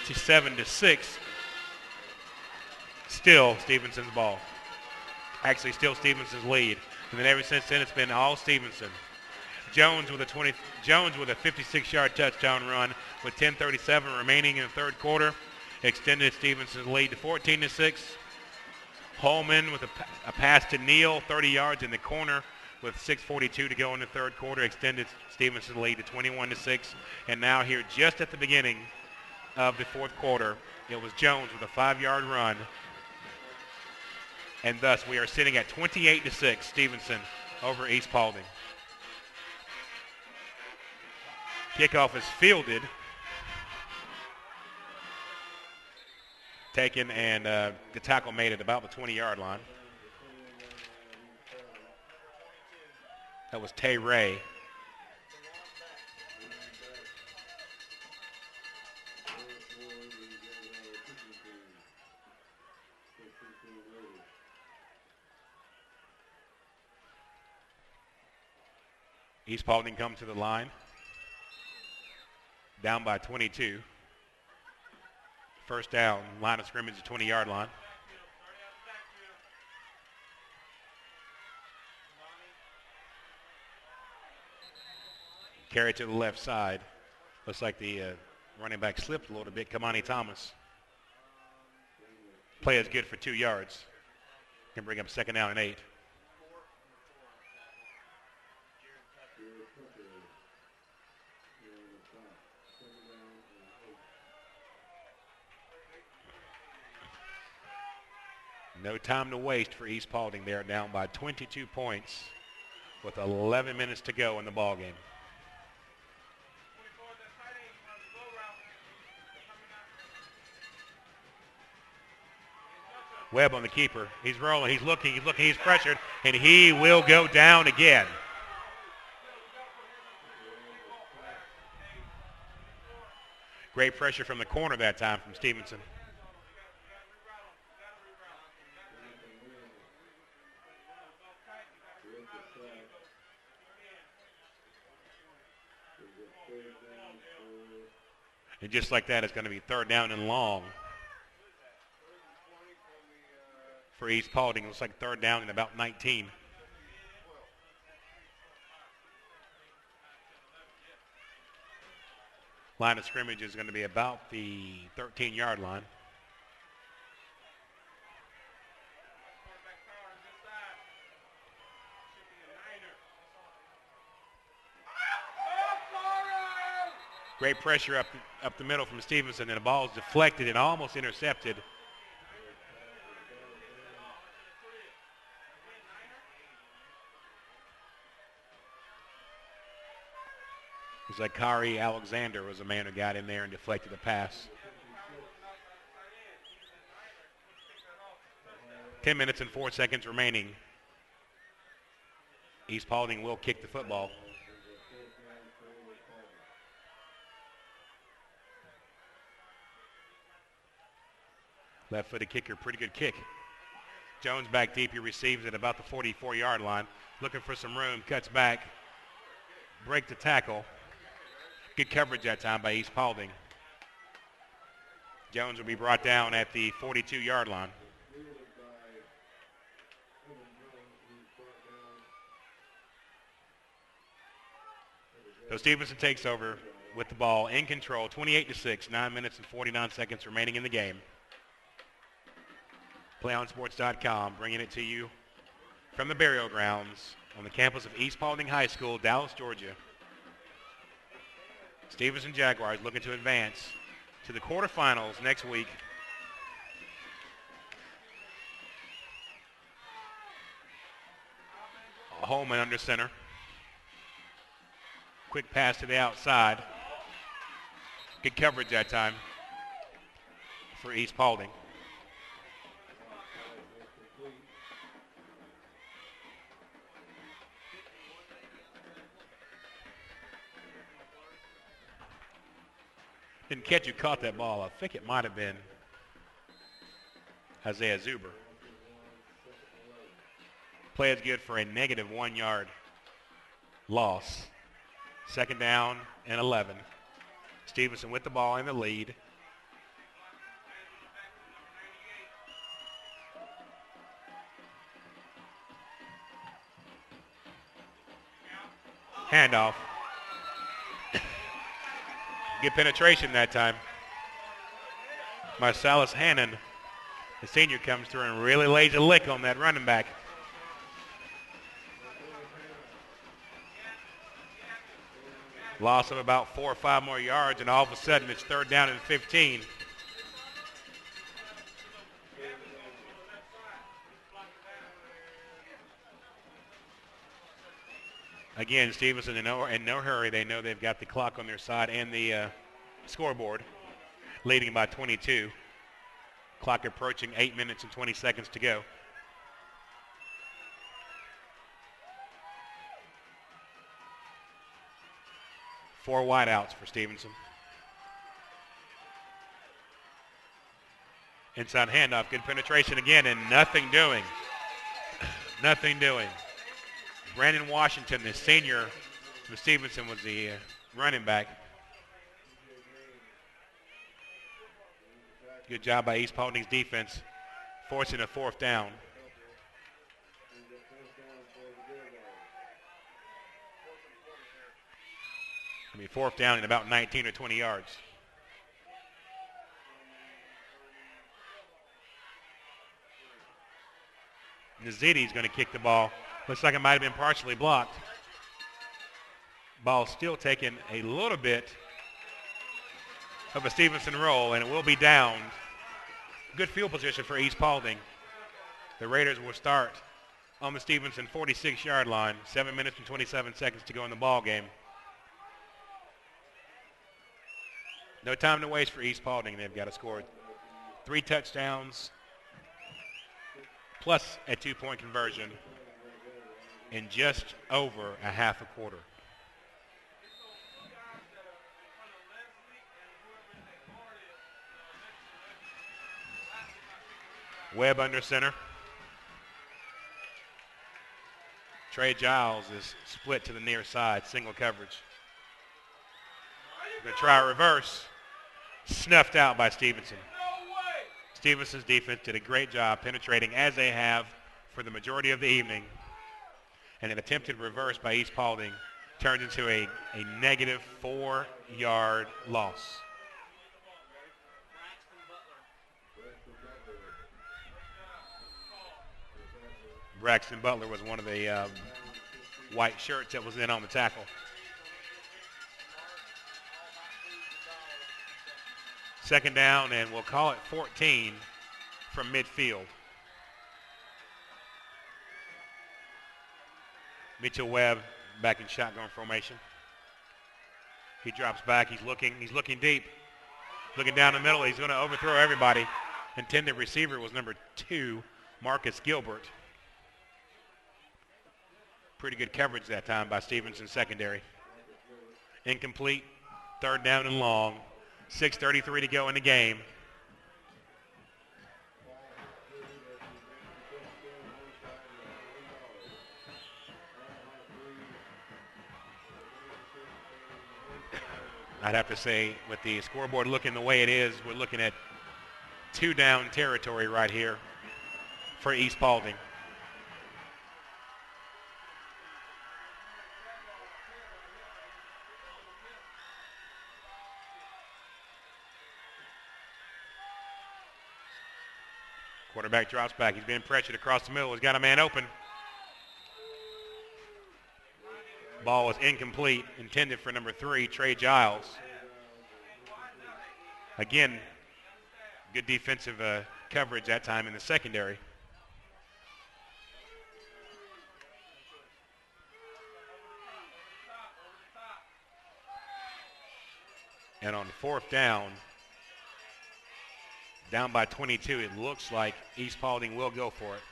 to 7-6. Still Stevenson's ball. Actually, still Stevenson's lead. And then ever since then, it's been all Stephenson. Jones with a 56-yard touchdown run with 10:37 remaining in the third quarter, extended Stevenson's lead to 14-6. Holman with a pass to Neal, 30 yards in the corner with 6:42 to go in the third quarter, extended Stevenson's lead to 21-6. And now here just at the beginning of the fourth quarter, it was Jones with a 5-yard run. And thus we are sitting at 28-6, Stephenson over East Paulding. Kickoff is fielded. Taken, and the tackle made it about the 20-yard line. That was Tay Ray. East Paulding come to the line. Down by 22. First down, line of scrimmage, the 20-yard line. Carry to the left side. Looks like the running back slipped a little bit. Kamani Thomas. Play is good for 2 yards. Can bring up second down and 8. No time to waste for East Paulding. They are down by 22 points with 11 minutes to go in the ball game. Webb on the keeper. He's rolling. He's looking. He's pressured, and he will go down again. Great pressure from the corner that time from Stephenson. And just like that, it's going to be third down and long for East Paulding. Looks like third down and about 19. Line of scrimmage is going to be about the 13-yard line. Great pressure up the middle from Stephenson, and the ball is deflected and almost intercepted. It was like Kari Alexander was a man who got in there and deflected the pass. 10 minutes and 4 seconds remaining. East Paulding will kick the football. Left-footed kicker, pretty good kick. Jones back deep. He receives at about the 44-yard line. Looking for some room, cuts back, break the tackle. Good coverage that time by East Paulding. Jones will be brought down at the 42-yard line. So Stephenson takes over with the ball in control, 28-6, 9 minutes and 49 seconds remaining in the game. PlayOnSports.com bringing it to you from the burial grounds on the campus of East Paulding High School, Dallas, Georgia. Stephenson Jaguars looking to advance to the quarterfinals next week. Holman under center. Quick pass to the outside. Good coverage that time for East Paulding. Didn't catch who caught that ball. I think it might have been Isaiah Zuber. Play is good for a negative 1 yard loss. Second down and 11. Stephenson with the ball in the lead. Handoff. Good penetration that time. Marcellus Hannon, the senior, comes through and really lays a lick on that running back. Loss of about 4 or 5 more yards, and all of a sudden it's third down and 15. Again, Stephenson in no hurry. They know they've got the clock on their side and the scoreboard, leading by 22. Clock approaching 8 minutes and 20 seconds to go. Four wideouts for Stephenson. Inside handoff, good penetration again, and nothing doing. Nothing doing. Brandon Washington, the senior from Stephenson, was the running back. Good job by East Paulding's defense, forcing a fourth down. Fourth down in about 19 or 20 yards. Naziti's going to kick the ball. Looks like it might have been partially blocked. Ball still taking a little bit of a Stephenson roll, and it will be downed. Good field position for East Paulding. The Raiders will start on the Stephenson 46-yard line. 7 minutes and 27 seconds to go in the ball game. No time to waste for East Paulding. They've got to score 3 touchdowns plus a 2-point conversion in just over a half a quarter. Webb under center. Trey Giles is split to the near side, single coverage. Going to try a reverse. Snuffed out by Stephenson. Stephenson's defense did a great job penetrating, as they have for the majority of the evening. And an attempted reverse by East Paulding turned into a negative 4-yard loss. Braxton Butler was one of the white shirts that was in on the tackle. Second down, and we'll call it 14 from midfield. Mitchell Webb back in shotgun formation. He drops back. He's looking deep. Looking down the middle. He's going to overthrow everybody. Intended receiver was number 2, Marcus Gilbert. Pretty good coverage that time by Stephenson secondary. Incomplete. Third down and long. 6:33 to go in the game. I'd have to say, with the scoreboard looking the way it is, we're looking at 2-down territory right here for East Paulding. Quarterback drops back. He's being pressured across the middle. He's got a man open. Ball is incomplete, intended for number 3, Trey Giles. Again, good defensive coverage that time in the secondary. And on 4th down by 22, it looks like East Paulding will go for it.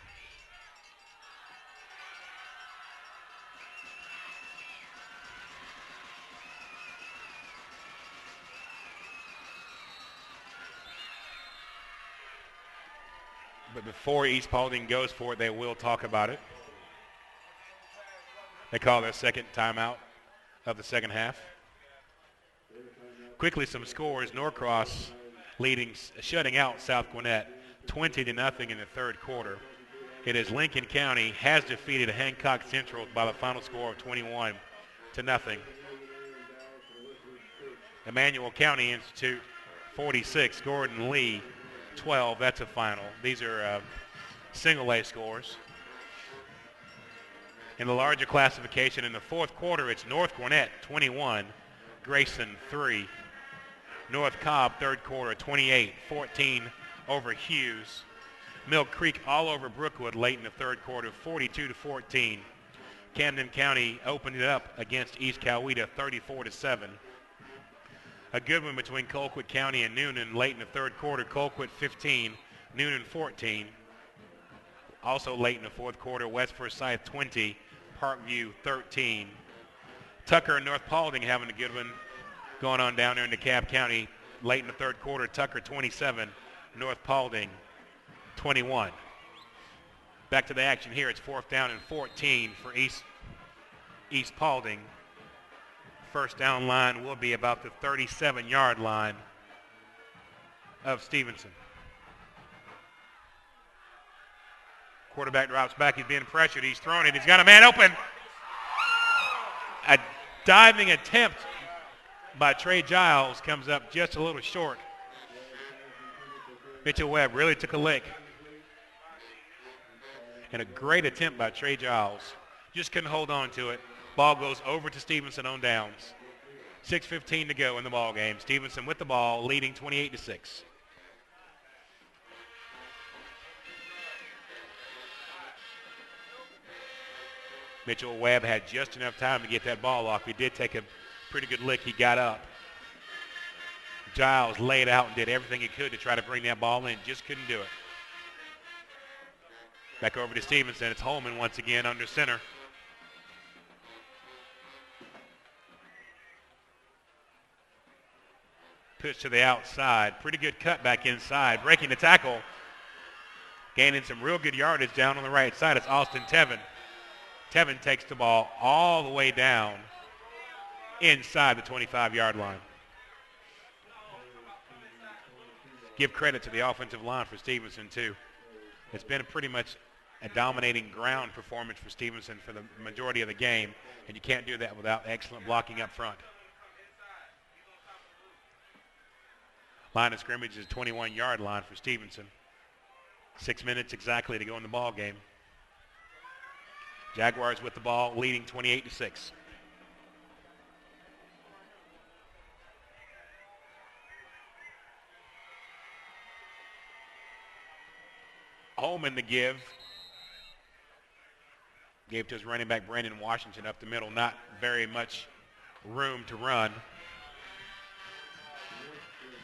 But before East Paulding goes for it, they will talk about it. They call their second timeout of the second half. Quickly, some scores. Norcross shutting out South Gwinnett 20-0 in the third quarter. It is Lincoln County has defeated Hancock Central by the final score of 21-0. Emmanuel County Institute 46, Gordon Lee 12. That's a final. These are single A scores. In the larger classification in the fourth quarter, it's North Gwinnett 21, Grayson 3. North Cobb, third quarter, 28-14 over Hughes. Mill Creek all over Brookwood late in the third quarter, 42-14. Camden County opened it up against East Coweta, 34-7. A good one between Colquitt County and Noonan late in the third quarter. Colquitt 15, Noonan 14. Also late in the fourth quarter, West Forsyth 20, Parkview 13. Tucker and North Paulding having a good one going on down there in DeKalb County late in the third quarter. Tucker 27, North Paulding 21. Back to the action here. It's 4th down and 14 for East Paulding. First down line will be about the 37-yard line of Stephenson. Quarterback drops back. He's being pressured. He's throwing it. He's got a man open. A diving attempt by Trey Giles comes up just a little short. Mitchell Webb really took a lick. And a great attempt by Trey Giles. Just couldn't hold on to it. Ball goes over to Stephenson on downs. 6:15 to go in the ball game. Stephenson with the ball, leading 28-6. Mitchell Webb had just enough time to get that ball off. He did take a pretty good lick. He got up. Giles laid out and did everything he could to try to bring that ball in. Just couldn't do it. Back over to Stephenson. It's Holman once again under center. Push to the outside. Pretty good cut back inside. Breaking the tackle. Gaining some real good yardage down on the right side. It's Austin Tevin. Tevin takes the ball all the way down inside the 25-yard line. Give credit to the offensive line for Stephenson, too. It's been pretty much a dominating ground performance for Stephenson for the majority of the game, and you can't do that without excellent blocking up front. Line of scrimmage is 21-yard line for Stephenson. 6 minutes exactly to go in the ball game. Jaguars with the ball, leading 28-6. Holman to give. Gave to his running back, Brandon Washington, up the middle. Not very much room to run.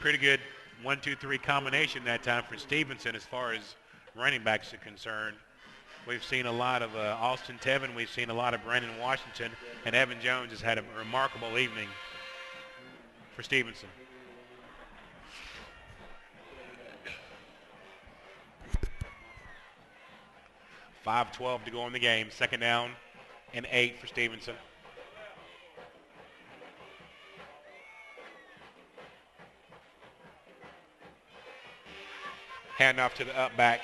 Pretty good 1-2-3 combination that time for Stephenson as far as running backs are concerned. We've seen a lot of Austin Tevin. We've seen a lot of Brandon Washington. And Evan Jones has had a remarkable evening for Stephenson. .5:12 to go in the game. 2nd down and 8 for Stephenson. Handoff to the up back.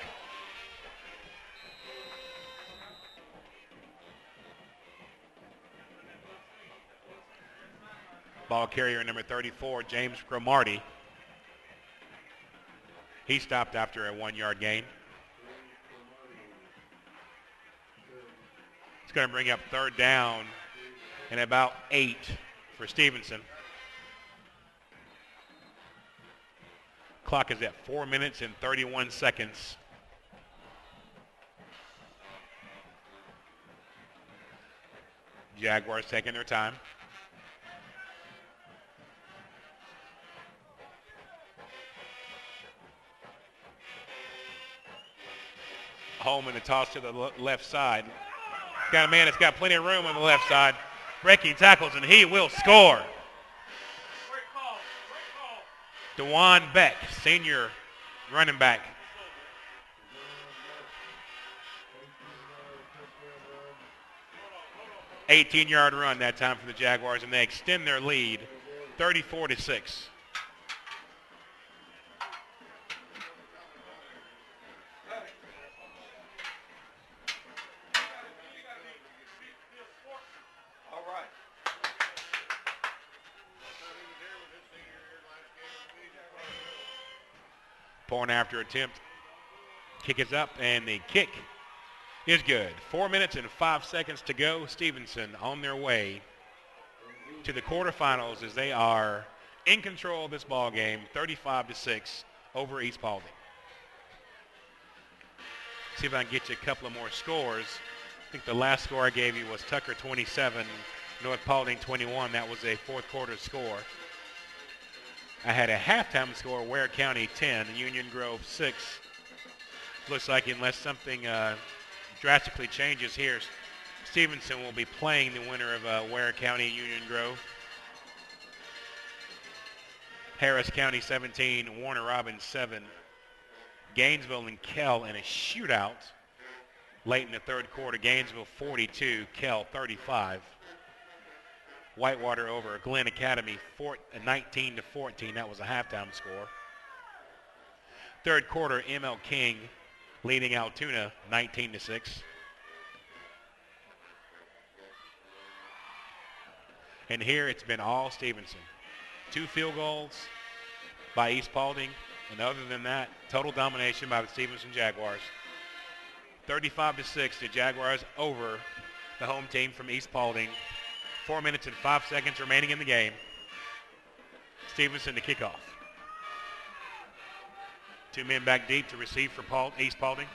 Ball carrier number 34, James Cromartie. He stopped after a 1-yard gain. It's going to bring up 3rd down and about 8 for Stephenson. Clock is at 4 minutes and 31 seconds. Jaguars taking their time. Holman, the toss to the left side. Got a man that's got plenty of room on the left side. Breaking tackles, and he will score. DeJuan Beck, senior running back. $18-yard run that time for the Jaguars, and they extend their lead 34-6. Point after attempt. Kick is up, and the kick is good. 4 minutes and 5 seconds to go. Stephenson on their way to the quarterfinals as they are in control of this ball game, 35-6 over East Paulding. See if I can get you a couple of more scores. I think the last score I gave you was Tucker 27, North Paulding 21. That was a 4th quarter score. I had a halftime score, Ware County 10, Union Grove 6. Looks like unless something drastically changes here, Stephenson will be playing the winner of Ware County Union Grove. Harris County 17, Warner Robins 7. Gainesville and Kell in a shootout late in the 3rd quarter. Gainesville 42, Kell 35. Whitewater over Glen Academy 19-14. That was a halftime score. 3rd quarter, ML King leading Altoona 19-6. And here it's been all Stephenson. 2 field goals by East Paulding, and other than that, total domination by the Stephenson Jaguars. 35-6, the Jaguars over the home team from East Paulding. 4 minutes and 5 seconds remaining in the game. Stephenson to kick off. 2 men back deep to receive for East Paulding.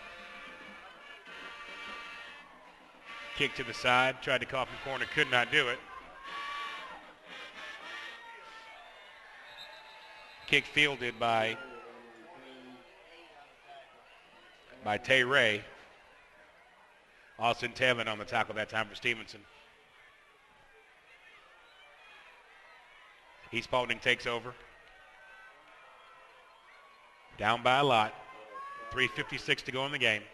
Kick to the side, tried to cough in corner, could not do it. Kick fielded by Tay Ray. Austin Tevin on the tackle that time for Stephenson. East Paulding takes over. Down by a lot. 3:56 to go in the game.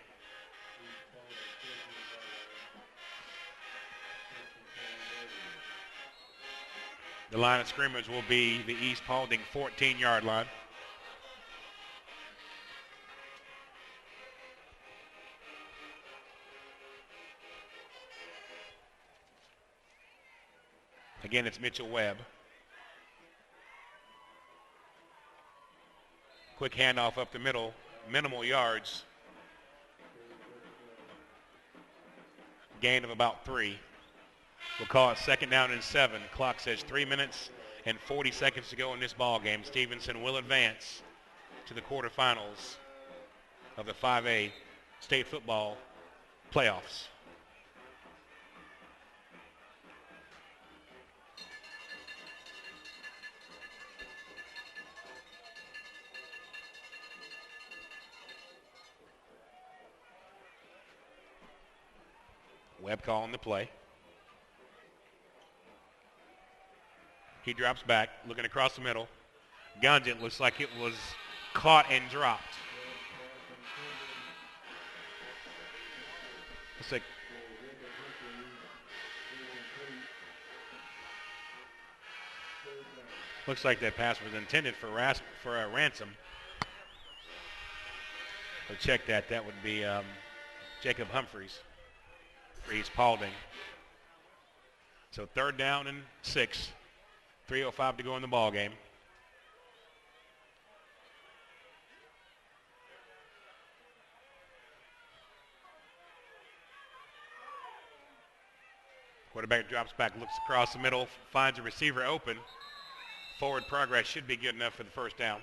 The line of scrimmage will be the East Paulding 14-yard line. Again, it's Mitchell Webb. Quick handoff up the middle, minimal yards. Gain of about 3. We'll call it 2nd down and 7. Clock says 3 minutes and 40 seconds to go in this ball game. Stephenson will advance to the quarterfinals of the 5A state football playoffs. Webb calling the play. He drops back, looking across the middle. Guns it, looks like it was caught and dropped. Looks like that pass was intended for a Ransom. We'll check that. That would be Jacob Humphreys for East Paulding. So 3rd down and 6. 3:05 to go in the ball game. Quarterback drops back, looks across the middle, finds a receiver open. Forward progress should be good enough for the 1st down.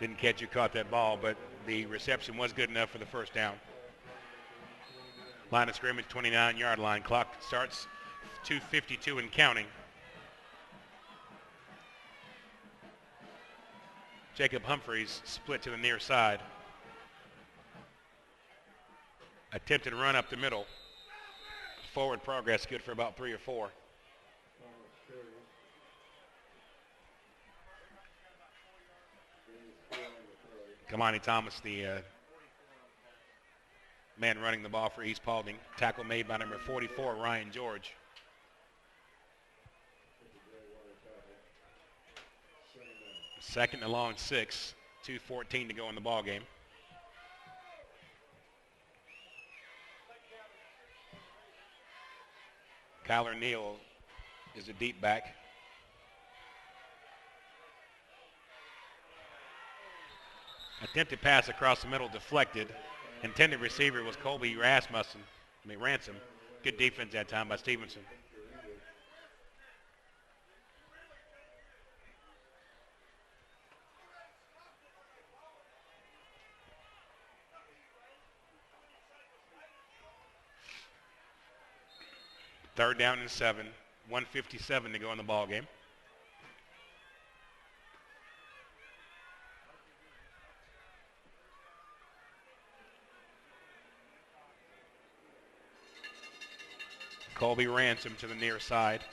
Didn't catch who caught that ball, but the reception was good enough for the 1st down. Line of scrimmage, 29-yard line. Clock starts 2:52 and counting. Jacob Humphreys split to the near side. Attempted run up the middle. Forward progress good for about 3 or 4. Kamani Thomas, the man running the ball for East Paulding. Tackle made by number 44, Ryan George. Second and long 6, 2:14 to go in the ball game. Kyler Neal is a deep back. Attempted pass across the middle, deflected. Intended receiver was Colby Ransom. Good defense that time by Stephenson. Third down and 7, 1:57 to go in the ball game. Colby Ransom to the near side.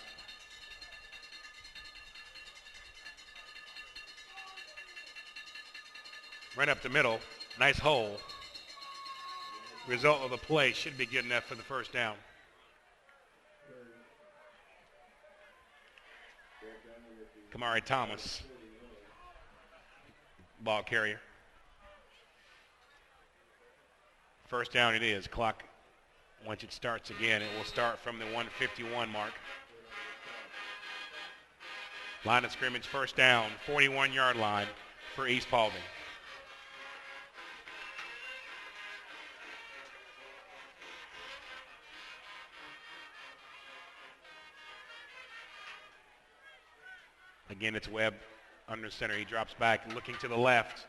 Right up the middle, nice hole. Result of the play should be good enough for the 1st down. Kamari Thomas, ball carrier. 1st down it is. Clock, once it starts again, it will start from the 1:51 mark. Line of scrimmage, 1st down, 41-yard line for East Paulding. Again, it's Webb under center. He drops back looking to the left.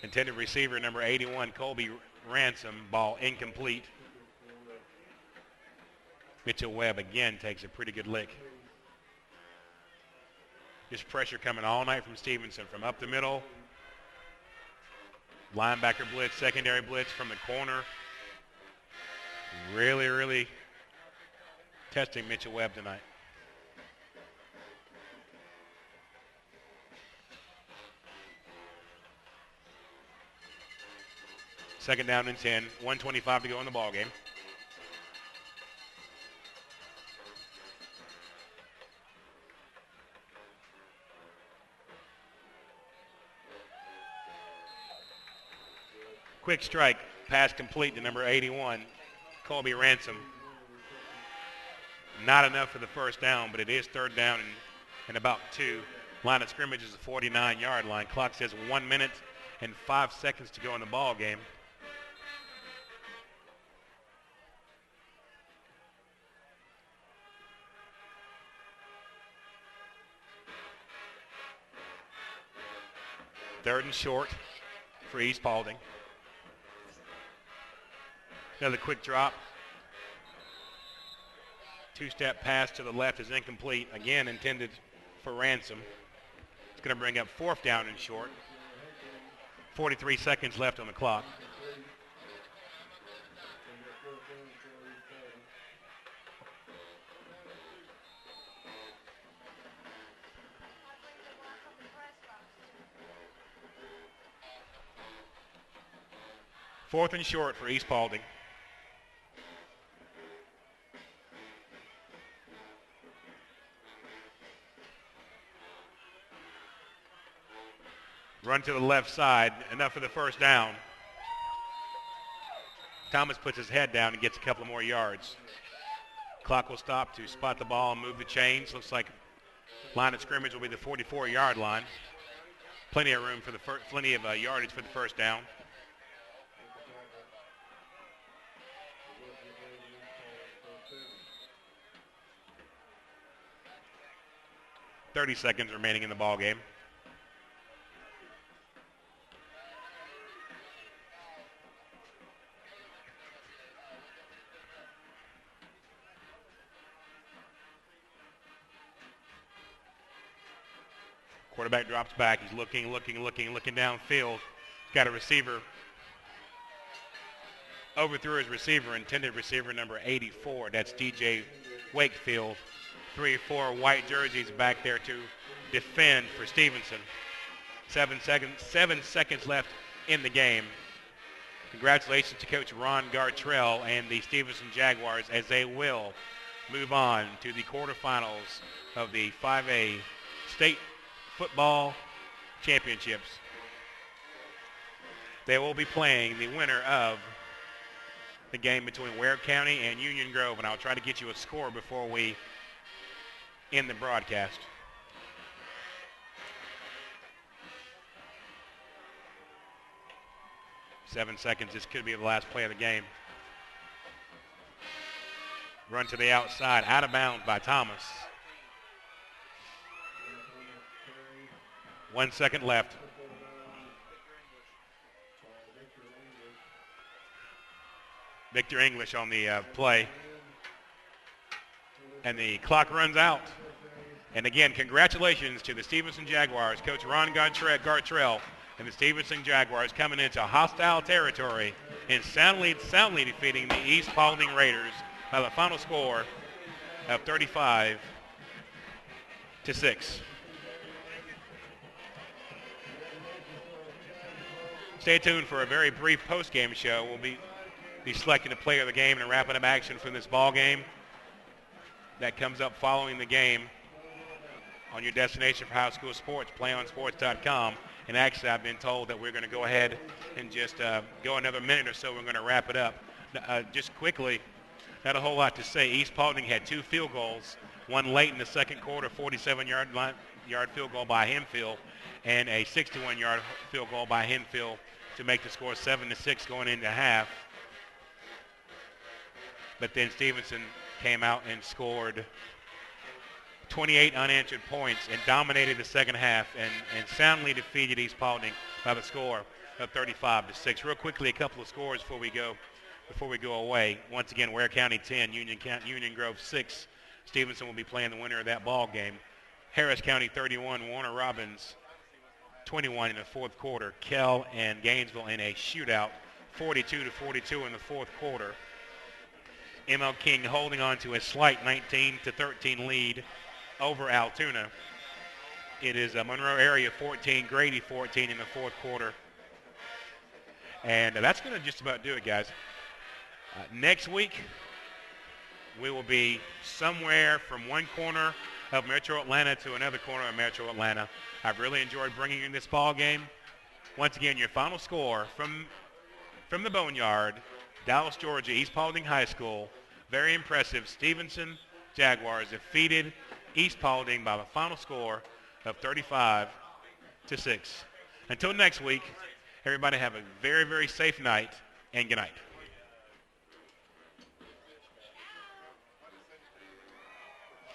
Intended receiver number 81, Colby Ransom. Ball incomplete. Mitchell Webb again takes a pretty good lick. Just pressure coming all night from Stephenson from up the middle. Linebacker blitz, secondary blitz from the corner. Really, really testing Mitchell Webb tonight. Second down and 10, 1:25 to go in the ball game. Quick strike, pass complete to number 81, Colby Ransom. Not enough for the first down, but it is third down and about 2. Line of scrimmage is the 49-yard line. Clock says 1 minute and 5 seconds to go in the ball game. Third and short for East Paulding. Another quick drop. Two-step pass to the left is incomplete. Again, intended for Ransom. It's going to bring up fourth down and short. 43 seconds left on the clock. Fourth and short for East Paulding. Run to the left side, enough for the first down. Thomas puts his head down and gets a couple more yards. Clock will stop to spot the ball and move the chains. Looks like line of scrimmage will be the 44-yard line. Plenty of room for plenty of yardage for the first down. .30 seconds remaining in the ball game. Quarterback drops back. He's looking downfield. Got a receiver. Overthrew his receiver, intended receiver number 84. That's DJ Wakefield. 3 or 4 white jerseys back there to defend for Stephenson. 7 seconds left in the game. Congratulations to Coach Ron Gartrell and the Stephenson Jaguars as they will move on to the quarterfinals of the 5A state football championships. They will be playing the winner of the game between Ware County and Union Grove, and I'll try to get you a score before we end the broadcast. Seven seconds. This could be the last play of the game. Run to the outside, out of bounds by Thomas. 1 second left. Victor English on the play. And the clock runs out. And again, congratulations to the Stephenson Jaguars. Coach Ron Gartrell and the Stephenson Jaguars coming into hostile territory and soundly defeating the East Paulding Raiders by the final score of 35-6. Stay tuned for a very brief post-game show. We'll be selecting a player of the game and wrapping up action from this ball game. That comes up following the game on your destination for high school sports, playonsports.com. And actually, I've been told that we're going to go ahead and just go another minute or so. We're going to wrap it up. Just quickly, not a whole lot to say. East Paulding had 2 field goals, one late in the second quarter, 47-yard field goal by Hemphill, and a 61-yard field goal by Hemphill to make the score 7-6 going into half. But then Stephenson came out and scored 28 unanswered points and dominated the second half and soundly defeated East Paulding by the score of 35-6. Real quickly, a couple of scores before we go away. Once again, Ware County 10, Union Grove 6. Stephenson will be playing the winner of that ball game. Harris County 31, Warner Robins 21 in the fourth quarter. Kell and Gainesville in a shootout, 42-42 in the fourth quarter. ML King holding on to a slight 19-13 lead over Altoona. It is Monroe area 14, Grady 14 in the fourth quarter. And that's going to just about do it, guys. Next week, we will be somewhere from one corner of Metro Atlanta to another corner of Metro Atlanta. I've really enjoyed bringing you in this ball game. Once again, your final score from the Boneyard, Dallas, Georgia, East Paulding High School. Very impressive. Stephenson Jaguars defeated East Paulding by the final score of 35-6. Until next week, everybody have a very, very safe night and good night.